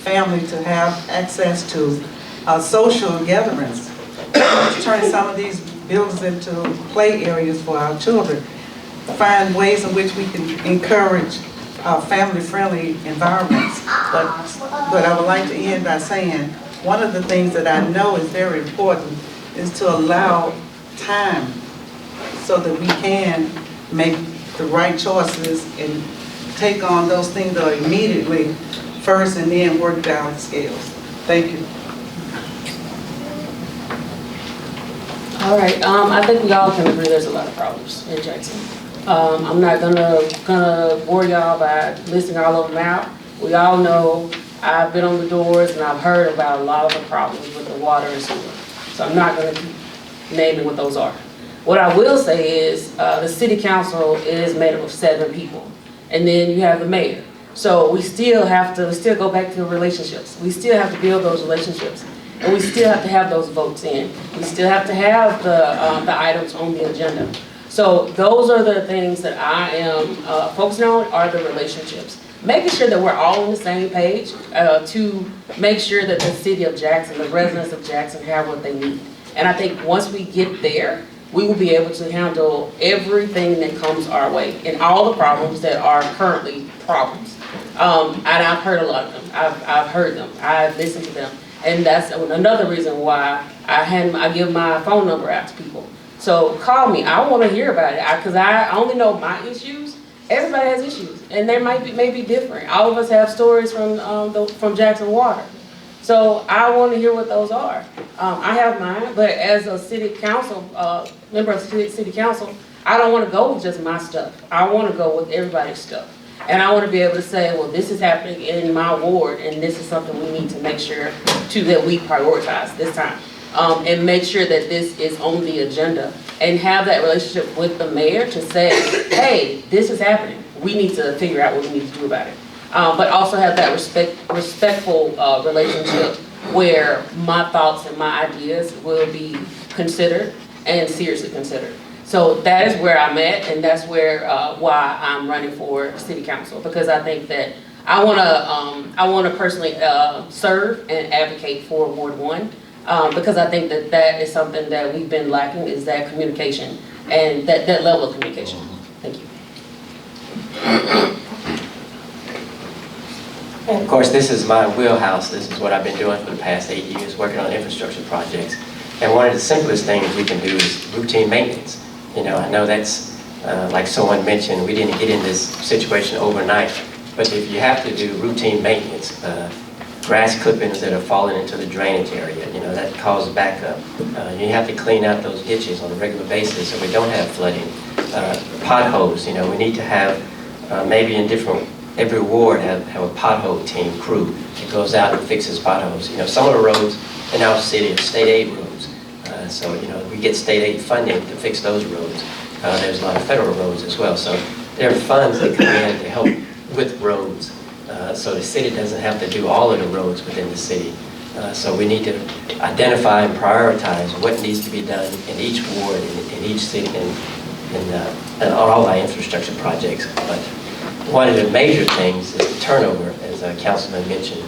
family to have access to social gatherings. Turn some of these buildings into play areas for our children. Find ways in which we can encourage family-friendly environments. But I would like to end by saying, one of the things that I know is very important is to allow time so that we can make the right choices and take on those things that are immediately first and then work down the scales. Thank you. All right, I think we all can agree there's a lot of problems in Jackson. I'm not gonna bore y'all by listing all of them out. We all know, I've been on the doors and I've heard about a lot of the problems with the water and sewer. So I'm not gonna keep naming what those are. What I will say is the city council is made up of 7 people. And then you have the mayor. So we still go back to the relationships. We still have to build those relationships. And we still have to have those votes in. We still have to have the items on the agenda. So those are the things that I am focusing on, are the relationships. Making sure that we're all on the same page to make sure that the city of Jackson, the residents of Jackson have what they need. And I think once we get there, we will be able to handle everything that comes our way and all the problems that are currently problems. And I've heard a lot of them. I've heard them. I've listened to them. And that's another reason why I give my phone number out to people. So call me. I want to hear about it because I only know my issues. Everybody has issues, and they may be different. All of us have stories from Jackson Water. So I want to hear what those are. I have mine, but as a city council member of the city council, I don't want to go with just my stuff. I want to go with everybody's stuff. And I want to be able to say, well, this is happening in my ward, and this is something we need to make sure that we prioritize this time. And make sure that this is on the agenda. And have that relationship with the mayor to say, hey, this is happening. We need to figure out what we need to do about it. But also have that respectful relationship where my thoughts and my ideas will be considered and seriously considered. So that is where I'm at, and that's where why I'm running for city council, because I think that I want to personally serve and advocate for Ward 1, because I think that that is something that we've been lacking, is that communication and that level of communication. Thank you. And of course, this is my wheelhouse. This is what I've been doing for the past 8 years, working on infrastructure projects. And one of the simplest things we can do is routine maintenance. You know, I know that's, like someone mentioned, we didn't get in this situation overnight. But if you have to do routine maintenance, grass clippings that are falling into the drainage area, you know, that causes backup. You have to clean out those ditches on a regular basis so we don't have flooding. Potholes, you know, we need to have maybe in every ward have a pothole team crew that goes out and fixes potholes. You know, some of the roads in our city are state aid roads. So, you know, we get state aid funding to fix those roads. There's a lot of federal roads as well. So there are funds that come in to help with roads. So the city doesn't have to do all of the roads within the city. So we need to identify and prioritize what needs to be done in each ward, in each city, and all our infrastructure projects. But one of the major things is the turnover, as Councilman mentioned.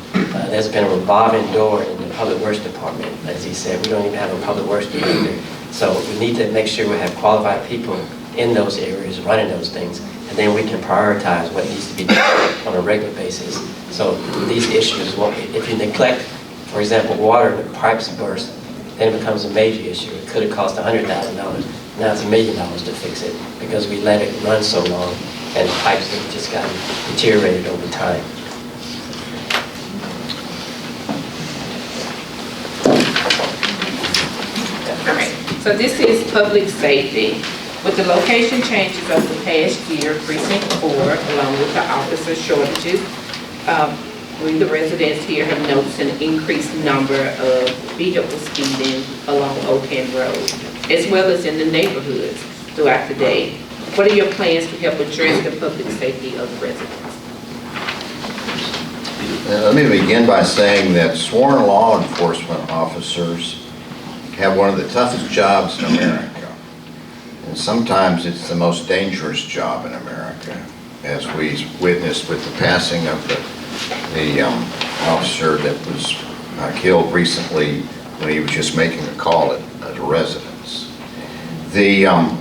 There's been a revolving door in the Public Works Department. As he said, we don't even have a Public Works Director. So we need to make sure we have qualified people in those areas running those things, and then we can prioritize what needs to be done on a regular basis. So these issues, if you neglect, for example, water and the pipes burst, then it becomes a major issue. It could have cost $100,000. Now it's $1 million to fix it because we let it run so long and the pipes have just gotten deteriorated over time. All right, so this is public safety. With the location changes of the past year, precinct 4, along with the officer shortages, we, the residents here, have noticed an increased number of vehicle speeding along Old Kent Road, as well as in the neighborhoods throughout the day. What are your plans to help address the public safety of the residents? Let me begin by saying that sworn law enforcement officers have one of the toughest jobs in America. And sometimes it's the most dangerous job in America, as we witnessed with the passing of the officer that was killed recently when he was just making a call at a residence.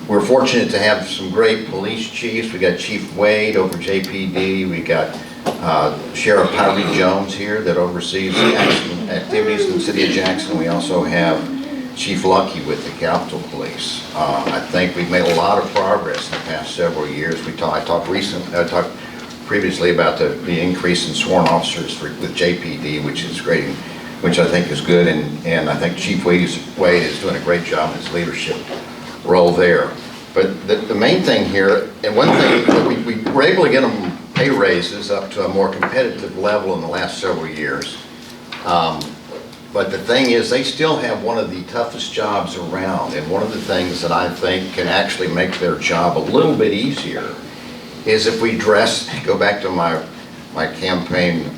We're fortunate to have some great police chiefs. We got Chief Wade over JPD. We got Sheriff Tyree Jones here that oversees accident activities in the city of Jackson. We also have Chief Lucky with the Capitol Police. I think we've made a lot of progress in the past several years. I talked previously about the increase in sworn officers with JPD, which is great, which I think is good, and I think Chief Wade is doing a great job in his leadership role there. But the main thing here, and one thing, we were able to get them pay raises up to a more competitive level in the last several years. But the thing is, they still have one of the toughest jobs around, and one of the things that I think can actually make their job a little bit easier is if we go back to my campaign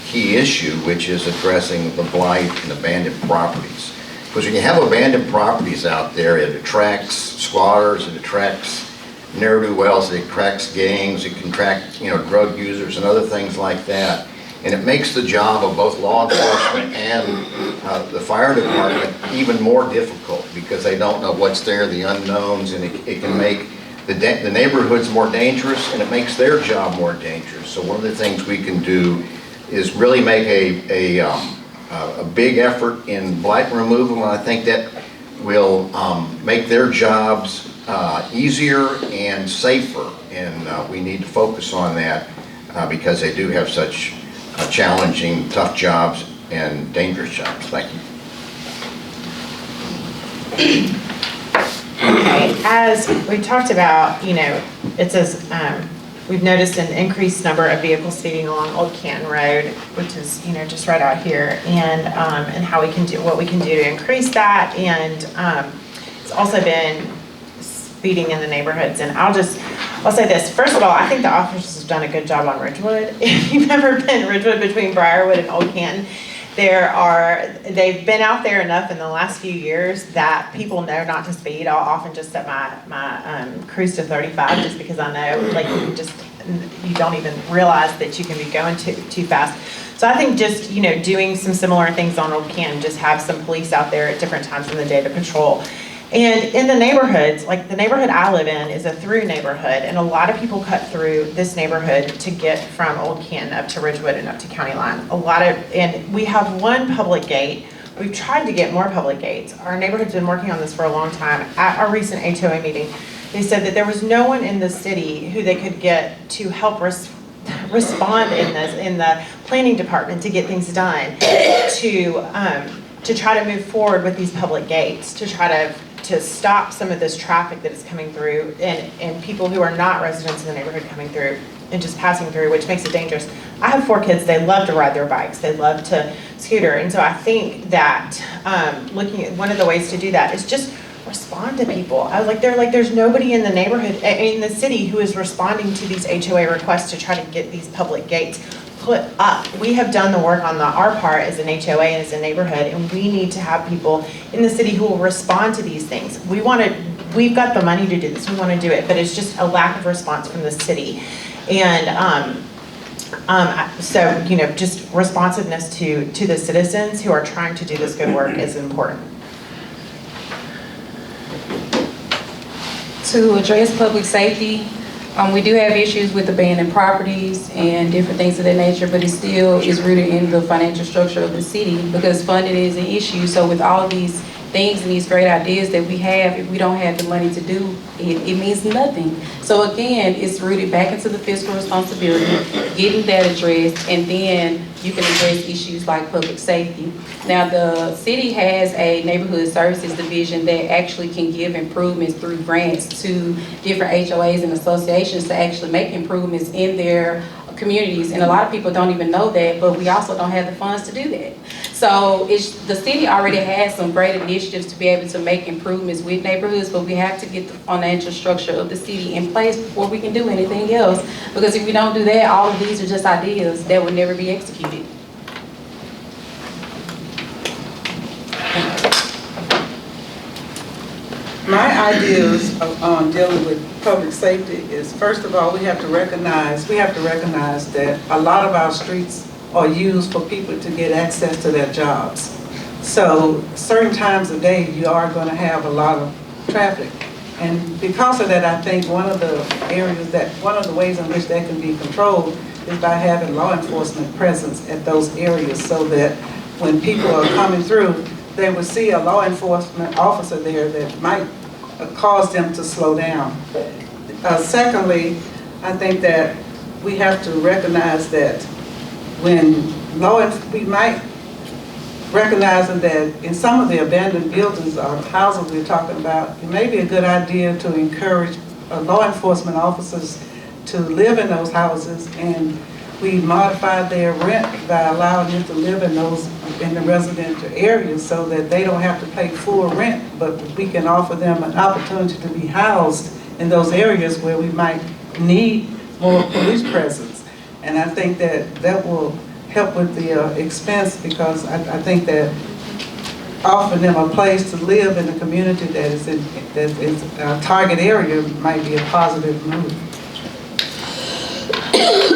key issue, which is addressing the blight and abandoned properties. Because when you have abandoned properties out there, it attracts squatters, it attracts ne'er-do-wells, it attracts gangs, it can attract drug users and other things like that. And it makes the job of both law enforcement and the fire department even more difficult because they don't know what's there, the unknowns, and it can make the neighborhoods more dangerous, and it makes their job more dangerous. So one of the things we can do is really make a big effort in blight removal, and I think that will make their jobs easier and safer, and we need to focus on that because they do have such challenging, tough jobs and dangerous jobs. Thank you. Okay, as we talked about, it says we've noticed an increased number of vehicles speeding along Old Canton Road, which is just right out here, and how we can do what we can do to increase that, and it's also been speeding in the neighborhoods. And I'll say this. First of all, I think the officers have done a good job on Ridgewood. If you've ever been Ridgewood between Briarwood and Old Canton, they've been out there enough in the last few years that people know not to speed. I'll often just set my cruise to 35 just because I know you don't even realize that you can be going too fast. So I think just doing some similar things on Old Canton, just have some police out there at different times in the day to patrol. And in the neighborhoods, like the neighborhood I live in is a through neighborhood, and a lot of people cut through this neighborhood to get from Old Canton up to Ridgewood and up to County Line. And we have one public gate. We've tried to get more public gates. Our neighborhood's been working on this for a long time. At our recent HOA meeting, they said that there was no one in the city who they could get to help respond in the planning department to get things done, to try to move forward with these public gates, to try to stop some of this traffic that is coming through and people who are not residents in the neighborhood coming through and just passing through, which makes it dangerous. I have 4 kids. They love to ride their bikes. They love to scooter. And so I think that looking at one of the ways to do that is just respond to people. I was like, there's nobody in the neighborhood, in the city, who is responding to these HOA requests to try to get these public gates put up. We have done the work on our part as an HOA and as a neighborhood, and we need to have people in the city who will respond to these things. We've got the money to do this, we want to do it, but it's just a lack of response from the city. And So, you know, just responsiveness to the citizens who are trying to do this good work is important. To address public safety, we do have issues with abandoned properties and different things of that nature, but it still is rooted in the financial structure of the city because funding is an issue. So with all of these things and these great ideas that we have, if we don't have the money to do it, it means nothing. So again, it's rooted back into the fiscal responsibility, getting that addressed, and then you can address issues like public safety. Now, the city has a neighborhood services division that actually can give improvements through grants to different HOAs and associations to actually make improvements in their communities, and a lot of people don't even know that, but we also don't have the funds to do that. So the city already has some great initiatives to be able to make improvements with neighborhoods, but we have to get the financial structure of the city in place before we can do anything else. Because if we don't do that, all of these are just ideas that would never be executed. My ideas on dealing with public safety is, first of all, we have to recognize that a lot of our streets are used for people to get access to their jobs. So certain times of day, you are going to have a lot of traffic. And because of that, I think one of the ways in which that can be controlled is by having law enforcement presence at those areas so that when people are coming through, they will see a law enforcement officer there that might cause them to slow down. Secondly, I think that we have to recognize that we might recognize that in some of the abandoned buildings or houses we're talking about, it may be a good idea to encourage law enforcement officers to live in those houses, and we modify their rent by allowing them to live in the residential areas so that they don't have to pay full rent, but we can offer them an opportunity to be housed in those areas where we might need more police presence. And I think that will help with the expense, because I think that offering them a place to live in a community that is a target area might be a positive move.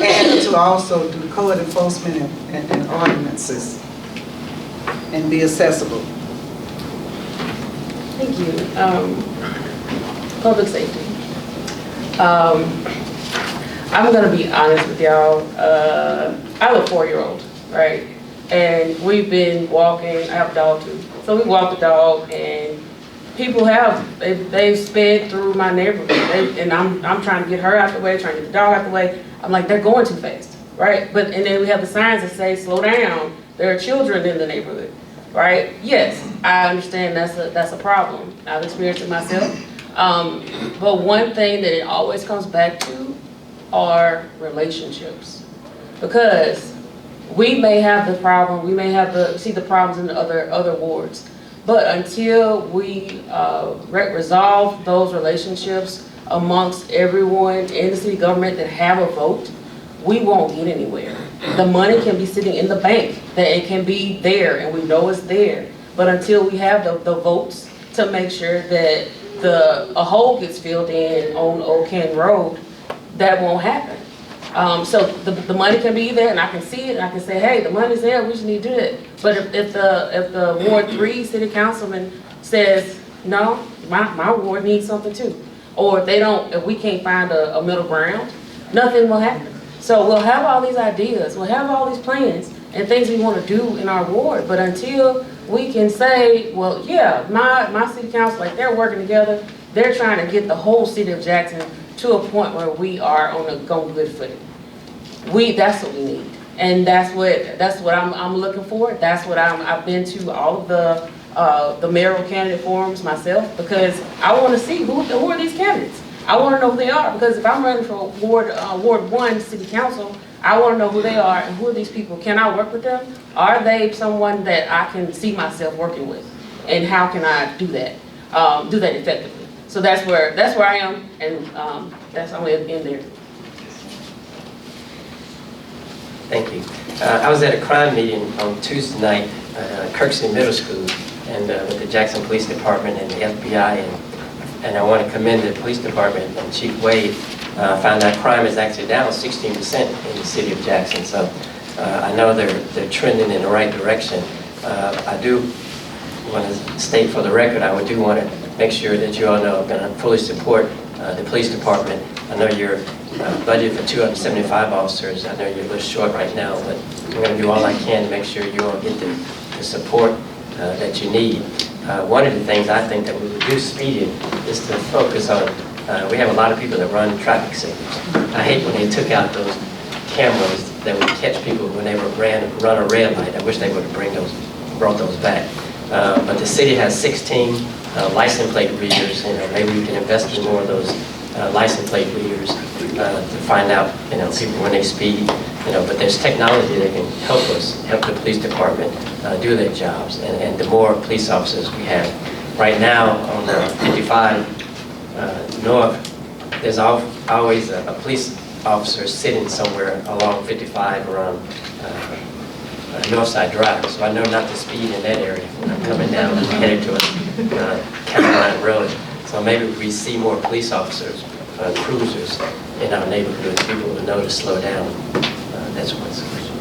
And to also do code enforcement and ordinances and be accessible. Thank you. Public safety. I'm gonna be honest with y'all. I have a 4-year-old, right? And we've been walking, I have a dog too. So we walk the dog, and people they've sped through my neighborhood. And I'm trying to get her out the way, trying to get the dog out the way. I'm like, they're going too fast, right? And then we have the signs that say, slow down. There are children in the neighborhood, right? Yes, I understand that's a problem. I've experienced it myself. But one thing that it always comes back to are relationships. Because we may have the problem, we may see the problems in the other wards. But until we resolve those relationships amongst everyone in the city government that have a vote, we won't get anywhere. The money can be sitting in the bank, that it can be there and we know it's there. But until we have the votes to make sure that a hole gets filled in on Old Ken Road, that won't happen. So the money can be there and I can see it and I can say, hey, the money's there, we just need to do it. But if the Ward 3 city councilman says, no, my ward needs something too. Or if we can't find a middle ground, nothing will happen. So we'll have all these ideas, we'll have all these plans and things we want to do in our ward, but until we can say, well, yeah, my city council, like they're working together, they're trying to get the whole city of Jackson to a point where we are on a good footing. That's what we need. And that's what I'm looking for. That's what I've been to all of the mayoral candidate forums myself, because I want to see who are these candidates. I want to know who they are, because if I'm running for Ward 1 City Council, I want to know who they are and who are these people. Can I work with them? Are they someone that I can see myself working with? And how can I do that effectively? So that's where I am, and that's I'm going to end there. Thank you. I was at a crime meeting on Tuesday night at Kirksey Middle School and with the Jackson Police Department and the FBI, and I want to commend the police department and Chief Wade found out crime is actually down 16% in the city of Jackson. So I know they're trending in the right direction. I do want to state for the record, I do want to make sure that you all know I'm going to fully support the police department. I know your budget for 275 officers, I know you're a little short right now, but I'm going to do all I can to make sure you all get the support that you need. One of the things I think that will reduce speeding is to focus on, we have a lot of people that run traffic signals. I hate when they took out those cameras that would catch people when they run a red light. I wish they would have brought those back. But the city has 16 license plate readers. Maybe we can invest in more of those license plate readers to find out, people when they speed. But there's technology that can help us, help the police department do their jobs. And the more police officers we have. Right now on 55 North, there's always a police officer sitting somewhere along 55 around Northside Drive, so I know not to speed in that area when I'm coming down and headed to Caroline Road. So maybe if we see more police officers, cruisers in our neighborhoods, people will know to slow down. That's one solution.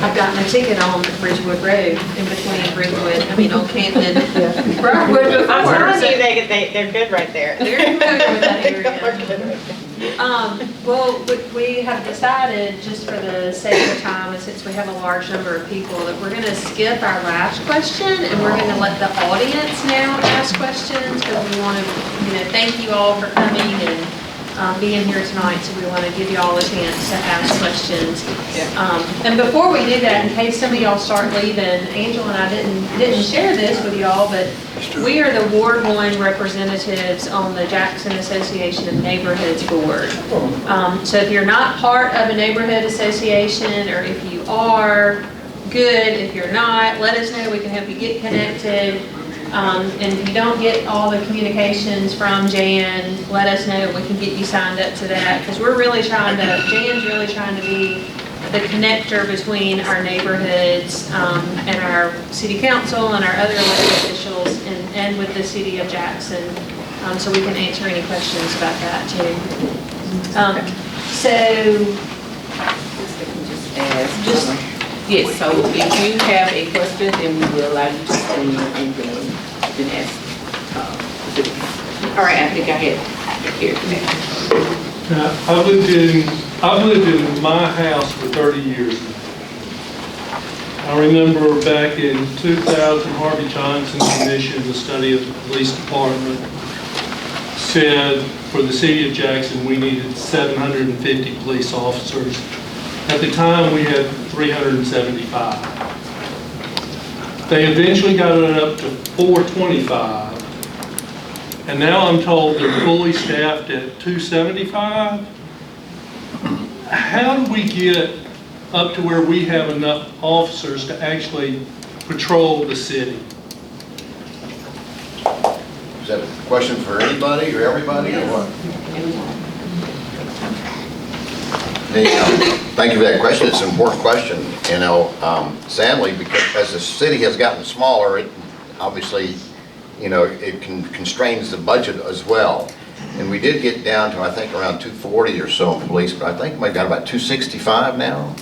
I've gotten a ticket on Bridgewood Road in between on Canton and Briarwood before. I'm telling so you, they're good right there. They're familiar with that area. They're good right there. Well, we have decided, just for the sake of time, and since we have a large number of people, that we're going to skip our last question, and we're going to let the audience now ask questions, because we want to, thank you all for coming and being here tonight, so we want to give you all a chance to ask questions. And before we do that, in case some of y'all start leaving, Angela and I didn't share this with y'all, but we are the Ward 1 representatives on the Jackson Association of Neighborhoods Board. So if you're not part of a neighborhood association, or if you are, good. If you're not, let us know. We can help you get connected. And if you don't get all the communications from Jan, let us know. We can get you signed up to that, because we're really Jan's really trying to be the connector between our neighborhoods and our city council and our other elected officials and with the city of Jackson, so we can answer any questions about that too. Yes, so if you have a question, then we will allow you to stand and then ask. All right, I think I had here. I've lived in my house for 30 years now. I remember back in 2000, Harvey Johnson commissioned a study of the police department, said for the city of Jackson we needed 750 police officers. At the time we had 375. They eventually got it up to 425. And now I'm told they're fully staffed at 275. How do we get up to where we have enough officers to actually patrol the city? Is that a question for anybody or everybody or what? Thank you for that question. It's an important question. Sadly, because as the city has gotten smaller, it obviously, it constrains the budget as well. And we did get down to, I think, around 240 or so in police, but I think we've got about 265 now.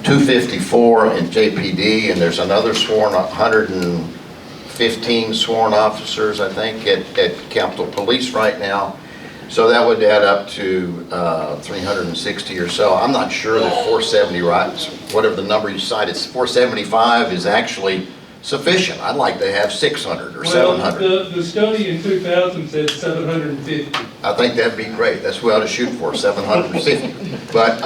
254 in JPD, and there's another sworn 115 sworn officers, I think, at Capitol Police right now. So that would add up to 360 or so. I'm not sure that 470, right? Whatever the number you cited, 475 is actually sufficient. I'd like to have 600 or 700. Well, the study in 2000 said 750. I think that'd be great. That's what we ought to shoot for, 750. But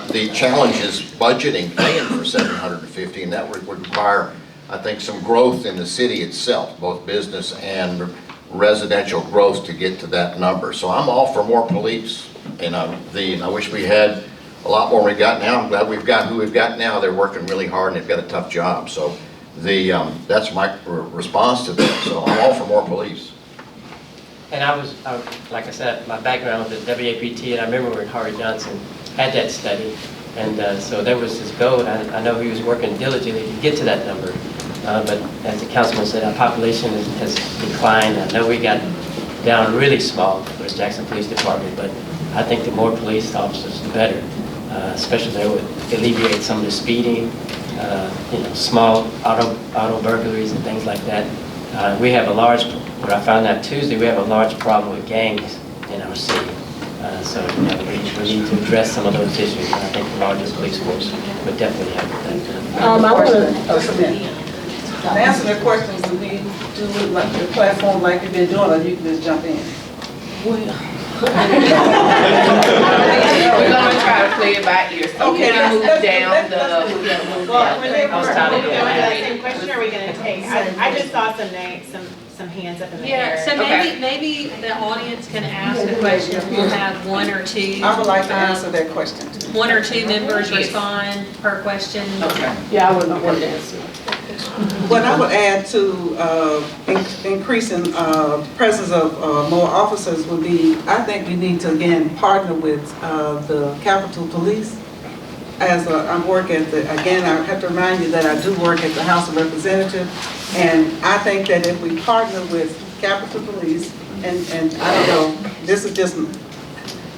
the challenge is budgeting, paying for 750, and that would require, I think, some growth in the city itself, both business and residential growth to get to that number. So I'm all for more police, and I wish we had a lot more we got now. I'm glad we've got who we've got now. They're working really hard and they've got a tough job. So that's my response to that. So I'm all for more police. And I was, like I said, my background was at WAPT, and I remember when Harvey Johnson had that study. And so there was this goal. I know he was working diligently to get to that number. But as the councilman said, our population has declined. I know we got down really small for the Jackson Police Department, but I think the more police officers, the better. Especially that would alleviate some of the speeding, small auto burglaries and things like that. We have a large, what I found out Tuesday, we have a large problem with gangs in our city. So we need to address some of those issues, and I think the larger police force would definitely help with that. I want to, Just a minute. To answer the questions, we need to do it like the platform like you've been doing, or you can just jump in. We're gonna try to play it by ear, so we Okay, can move let's- down the. Well, when they I was trying to do the that. same question are we gonna take? I just saw some names, some hands up in the Yeah, air. so Okay. maybe the audience can ask a question. We'll have one or two. I would like to answer that question. One or two members Yes. respond per question. Okay. yeah, I wouldn't want to answer. What I would add to increasing presence of more officers would be, I think we need to again partner with the Capitol Police. As I work at the, again, I have to remind you that I do work at the House of Representatives, and I think that if we partner with Capitol Police, and I don't know, this is just,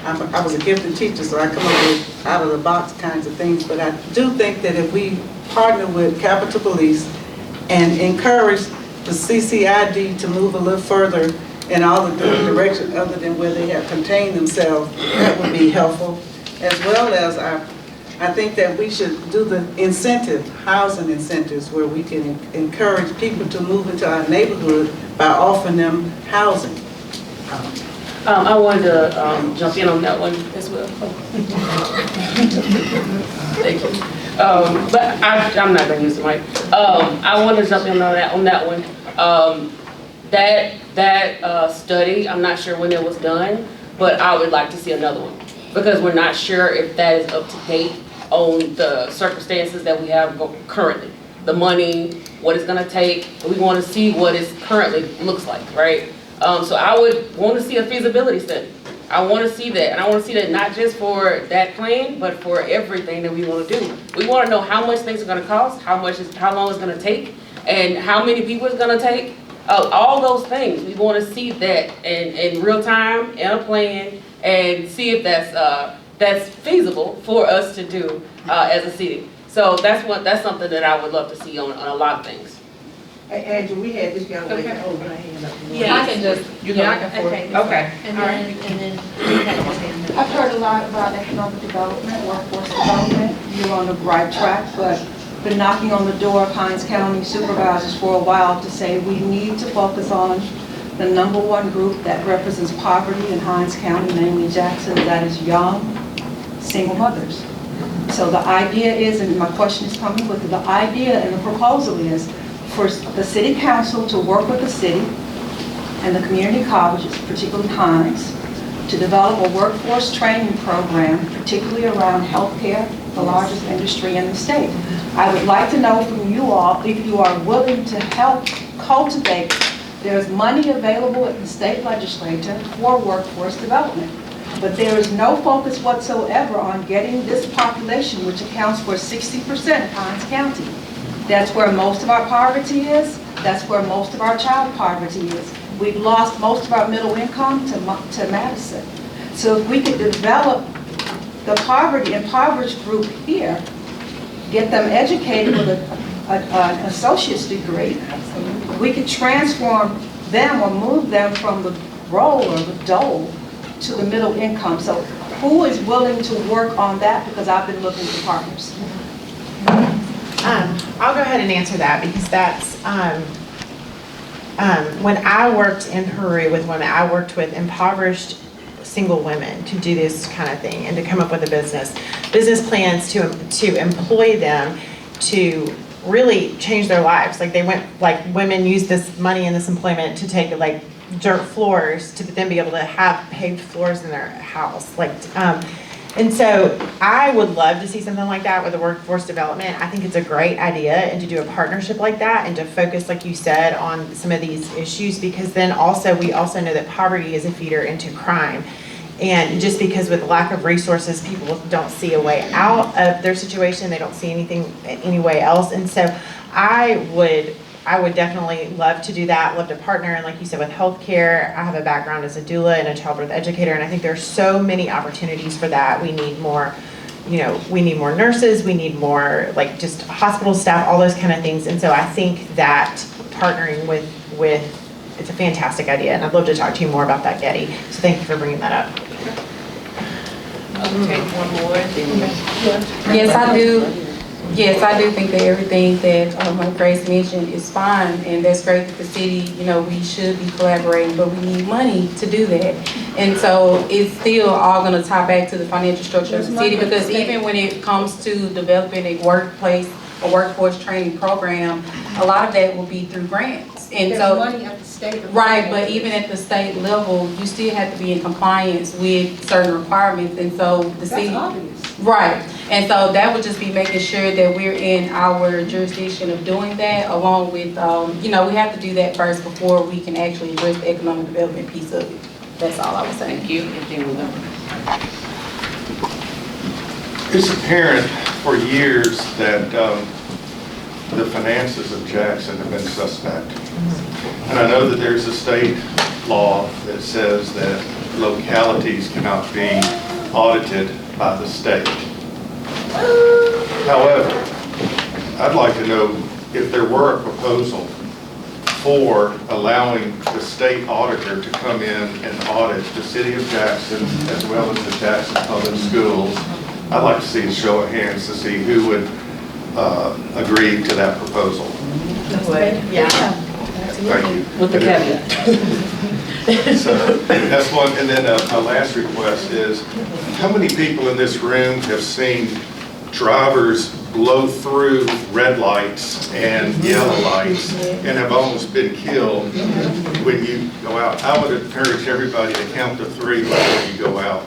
I was a gifted teacher, so I come up with out of the box kinds of things, but I do think that if we partner with Capitol Police and encourage the CCID to move a little further in all the different directions other than where they have contained themselves, that would be helpful. As well as I think that we should do the housing incentives, where we can encourage people to move into our neighborhood by offering them housing. I wanted to jump in on that one as well. Thank you. But I'm not gonna use the mic. I want to jump in on that one. That study, I'm not sure when it was done, but I would like to see another one, because we're not sure if that is up to date on the circumstances that we have currently. The money, what it's gonna take, we want to see what it currently looks like, right? So I would want to see a feasibility study. I want to see that, and I want to see that not just for that plan, but for everything that we want to do. We want to know how much things are going to cost, how long it's going to take, and how many people it's going to take. All those things, we want to see that in real time, in a plan, and see if that's feasible for us to do as a city. So that's something that I would love to see on a lot of things. Hey, Andrew, we had this young lady Okay. hold her hand up. Yeah, I can just, You yeah, I go. can forward. Okay. Okay. And then you have your hand up. I've heard a lot about economic development, workforce development. You're on the right track, but been knocking on the door of Hinds County supervisors for a while to say we need to focus on the #1 group that represents poverty in Hinds County, namely Jackson, that is young, single mothers. So the idea is, and my question is coming with it, the idea and the proposal is for the city council to work with the city and the community colleges, particularly Hinds, to develop a workforce training program, particularly around healthcare, the largest industry in the state. I would like to know from you all if you are willing to help cultivate. There's money available at the state legislature for workforce development, but there is no focus whatsoever on getting this population, which accounts for 60% of Hinds County. That's where most of our poverty is. That's where most of our child poverty is. We've lost most of our middle income to Madison. So if we could develop the impoverished group here, get them educated with an associate's degree, we could transform them or move them from the role or the dole to the middle income. So who is willing to work on that? Because I've been looking for partners. I'll go ahead and answer that, because that's, when I worked in Peru with women, I worked with impoverished single women to do this kind of thing and to come up with a business plans to employ them to really change their lives. Like women use this money and this employment to take dirt floors to then be able to have paved floors in their house. And so I would love to see something like that with the workforce development. I think it's a great idea, and to do a partnership like that and to focus, like you said, on some of these issues, because then we also know that poverty is a feeder into crime. And just because with lack of resources, people don't see a way out of their situation, they don't see any way else. And so I would I would definitely love to do that, love to partner, and like you said, with healthcare, I have a background as a doula and a childbirth educator, and I think there's so many opportunities for that. We need more, we need more nurses, we need more, like, just hospital staff, all those kind of things, and so I think that partnering with, it's a fantastic idea, and I'd love to talk to you more about that, Getty, so thank you for bringing that up. Okay, one more, then. Yes, I do. Yes, I do think that everything that Grace mentioned is fine, and that's great that the city, we should be collaborating, but we need money to do that. And so it's still all gonna tie back to the financial structure of the city, because even when it comes to developing a workforce training program, a lot of that will be through grants. And There's so, money at the state. right, but even at the state level, you still have to be in compliance with certain requirements, and so the city. That's obvious. Right, and so that would just be making sure that we're in our jurisdiction of doing that, along with, we have to do that first before we can actually address the economic development piece of it. That's all I was saying. Thank you, and then we'll go. It's apparent for years that the finances of Jackson have been suspect. And I know that there's a state law that says that localities cannot be audited by the state. However, I'd like to know if there were a proposal for allowing the state auditor to come in and audit the city of Jackson as well as the Jackson Public Schools. I'd like to see a show of hands to see who would agree to that proposal. Yeah. Thank you. With the caveat. So that's one, and then my last request is, how many people in this room have seen drivers blow through red lights and yellow lights and have almost been killed when you go out? I would encourage everybody to count to 3 before you go out.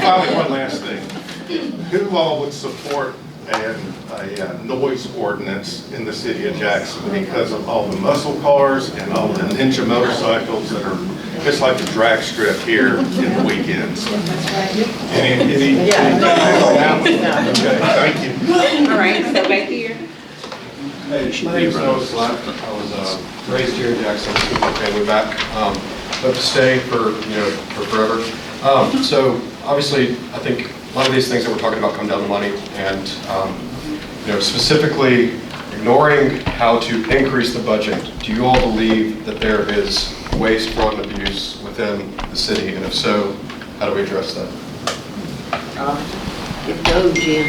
Finally, one last thing. Who all would support a noise ordinance in the city of Jackson because of all the muscle cars and all the ninja motorcycles that are just like a drag strip here in the weekends? Any? Okay, thank you. All right, so back here. Hey, my name is Noah Slack. I was raised here in Jackson, with my family back. Hope to stay for forever. So obviously, I think a lot of these things that we're talking about come down to money, and specifically ignoring how to increase the budget. Do you all believe that there is waste, fraud, and abuse within the city, and if so, how do we address that? Go, Jim.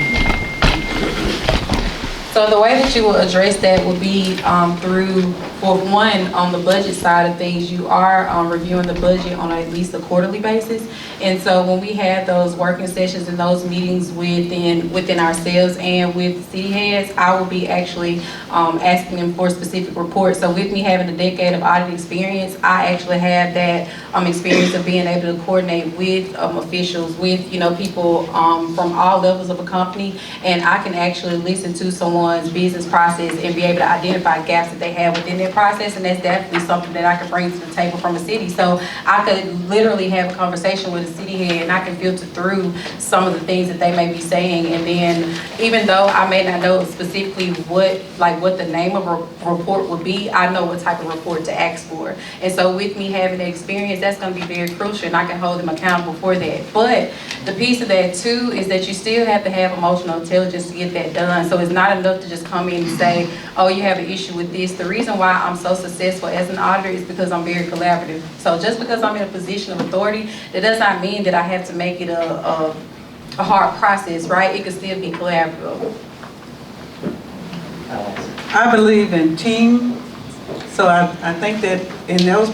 So the way that you will address that would be through, for one, on the budget side of things, you are reviewing the budget on at least a quarterly basis. And so when we have those working sessions and those meetings within ourselves and with city heads, I will be actually asking them for specific reports. So with me having a decade of audit experience, I actually have that experience of being able to coordinate with officials, with people from all levels of a company, and I can actually listen to someone's business process and be able to identify gaps that they have within their process, and that's definitely something that I can bring to the table from a city. So I could literally have a conversation with a city head and I can filter through some of the things that they may be saying, and then even though I may not know specifically what the name of a report would be, I know what type of report to ask for. And so with me having the experience, that's going to be very crucial, and I can hold them accountable for that. But the piece of that too is that you still have to have emotional intelligence to get that done. So it's not enough to just come in and say, oh, you have an issue with this. The reason why I'm so successful as an auditor is because I'm very collaborative. So just because I'm in a position of authority, that does not mean that I have to make it a hard process, right? It could still be collaborative. I believe in team, so I think that in those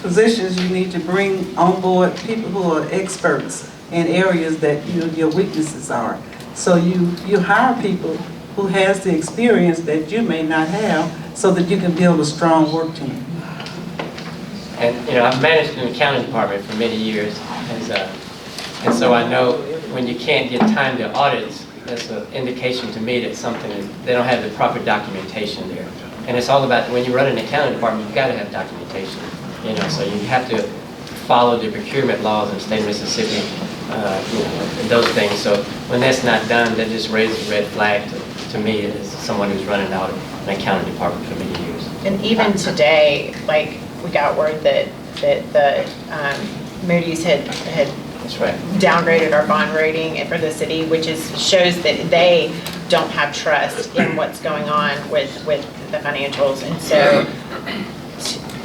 positions, you need to bring on board people who are experts in areas that your weaknesses are. So you hire people who has the experience that you may not have, so that you can build a strong work team. And I've managed an accounting department for many years, and so I know when you can't get time to audits, that's an indication to me that they don't have the proper documentation there. And it's all about, when you run an accounting department, you've got to have documentation. So you have to follow the procurement laws in the state of Mississippi, and those things. So when that's not done, that just raises a red flag to to me as someone who's running out of an accounting department for many years. And even today, like, we got word that the Moody's had That's right. downgraded our bond rating for the city, which shows that they don't have trust in what's going on with the financials. And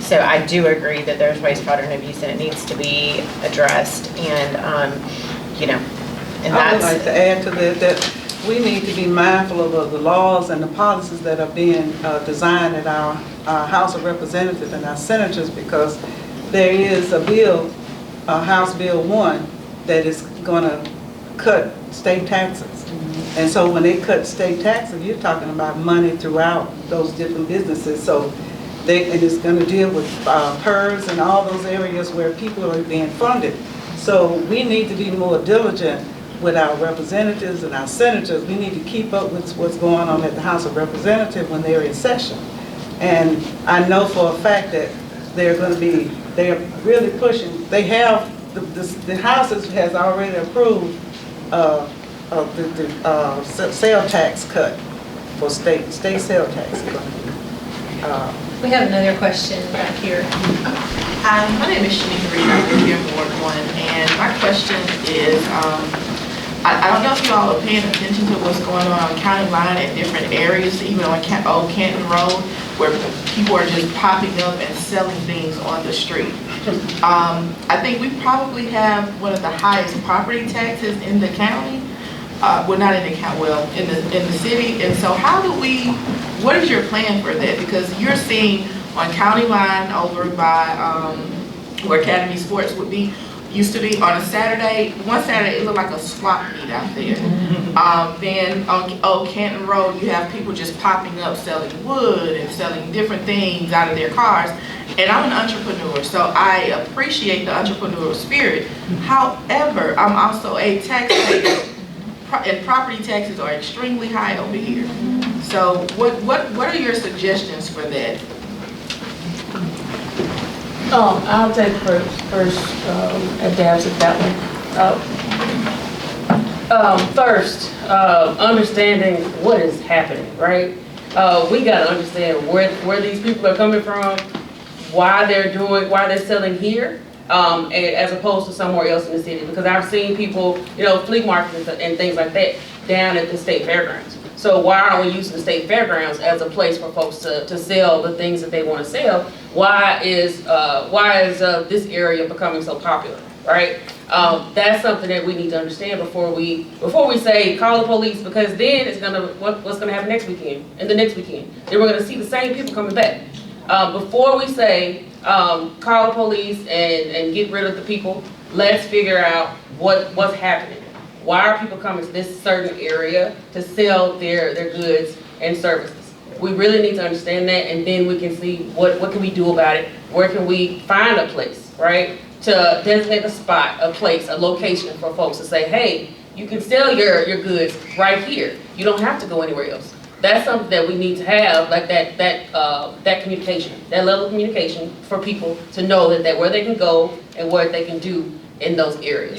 so I do agree that there's waste, fraud, and abuse, and it needs to be addressed. And, and I would that's. like to add to that we need to be mindful of the laws and the policies that are being designed at our House of Representatives and our senators, because there is a bill, House Bill 1, that is going to cut state taxes. And so when they cut state taxes, you're talking about money throughout those different businesses. So and it's going to deal with PERS and all those areas where people are being funded. So we need to be more diligent with our representatives and our senators. We need to keep up with what's going on at the House of Representatives when they're in session. And I know for a fact that they're really pushing. They have, the House has already approved the sale tax cut for state sale tax. We have another question back here. Hi, my name is Shanika Reed. I live here in Ward 1, and my question is, I don't know if you all are paying attention to what's going on County Line in different areas, even on Old Canton Road, where people are just popping up and selling things on the street. I think we probably have one of the highest property taxes in the county. Well, not in the county, well, in the city. And so what is your plan for that? Because you're seeing on County Line over by where Academy Sports used to be on a Saturday. One Saturday it looked like a swap meet out there. Then on Old Canton Road you have people just popping up selling wood and selling different things out of their cars. And I'm an entrepreneur, so I appreciate the entrepreneurial spirit. However, I'm also a taxpayer, and property taxes are extremely high over here. So what are your suggestions for that? I'll take first advance at that one. First, understanding what is happening, right? We gotta understand where these people are coming from, why they're selling here, as opposed to somewhere else in the city. Because I've seen people, flea markets and things like that down at the state fairgrounds. So why aren't we using the state fairgrounds as a place for folks to sell the things that they want to sell? Why is this area becoming so popular, right? That's something that we need to understand before we say call the police, because then it's what's gonna happen next weekend and the next weekend. Then we're gonna see the same people coming back. Before we say call the police and get rid of the people, let's figure out what's happening. Why are people coming to this certain area to sell their goods and services? We really need to understand that, and then we can see what can we do about it. Where can we find a place, right? To designate a spot, a place, a location for folks to say, hey, you can sell your goods right here. You don't have to go anywhere else. That's something that we need to have, like that communication, that level of communication for people to know that where they can go and what they can do in those areas.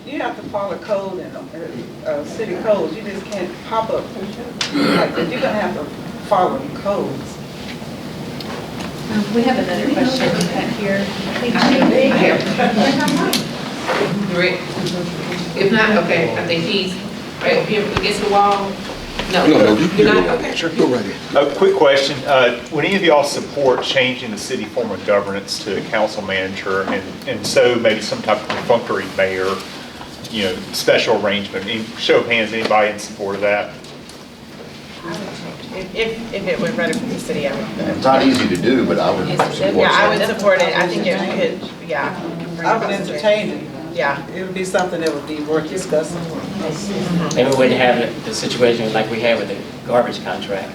You have to follow code and city codes. You just can't pop up like that. You're gonna have to follow codes. We have another question back here. Rick? If not, okay, I think he's right up here against the wall. No, you're not, okay. Sure, go right ahead. A quick question. Would any of y'all support changing the city form of governance to a council manager and so maybe some type of perfunctory mayor, special arrangement? Show of hands, anybody in support of that? If it would run it for the city, I would. It's not easy to do, but I would support Yeah, I would that. support it. I think it could, yeah. I would entertain it. Yeah. It would be something that would be worth discussing. Maybe we wouldn't have the situation like we had with the garbage contract.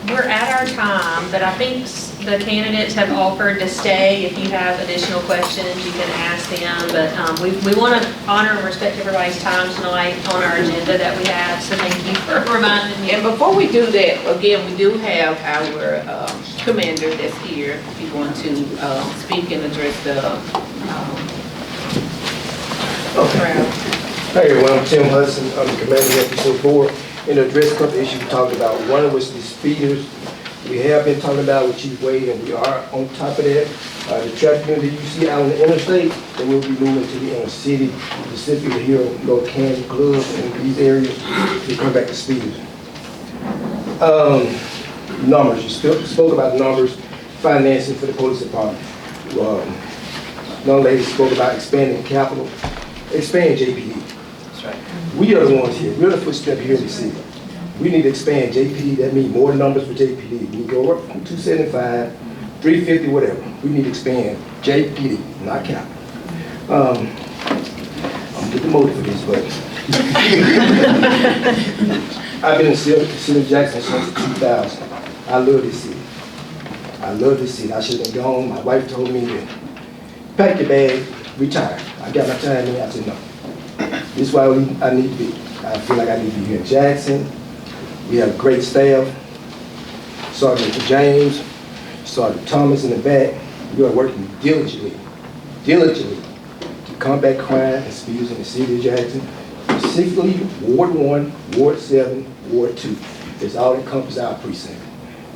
We're at our time, but I think the candidates have offered to stay. If you have additional questions, you can ask them. But we want to honor and respect everybody's time tonight on our agenda that we have. So thank you for reminding me. And before we do that, again, we do have our commander that's here. If you want to speak and address the crowd. Hi everyone, I'm Tim Hudson, I'm the commander of the Precinct 4. And to address a couple of issues we talked about, one of which is the speeders. We have been talking about with Chief Wade, and we are on top of that. The traffic that you see out on the interstate, they will be moving to the inner city, specifically here on North Canyon Club and these areas to come back to speeders. Numbers, you spoke about numbers, financing for the police department. Young lady spoke about expanding capital, expand JPD. That's right. We are the ones here, we're the footstep here in the city. We need to expand JPD, that means more numbers for JPD. We go up from 275, 350, whatever. We need to expand JPD, not capital. I'm getting demoted for this, but I've been in the city of Jackson since 2000. I love this city. I love this city. I should have been gone. My wife told me to pack your bag, retire. I got my time in. I said no. This is why I need to be. I feel like I need to be here in Jackson. We have great staff. Sergeant James, Sergeant Thomas in the back. We are working diligently to combat crime and speeders in the city of Jackson, specifically Ward 1, Ward 7, Ward 2. It's all encompassed our precinct.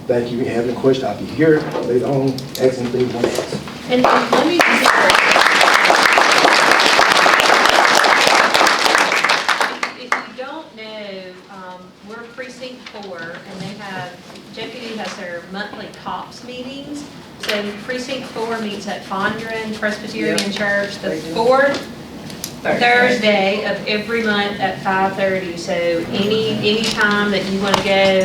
Thank you. If you have any questions, I'll be here later on, asking things you want to ask. And let me just if you don't know, we're precinct 4, and JPD has their monthly COPS meetings. So precinct 4 meets at Fondren Presbyterian Church the 4th Thursday of every month at 5:30. So any time that you want to go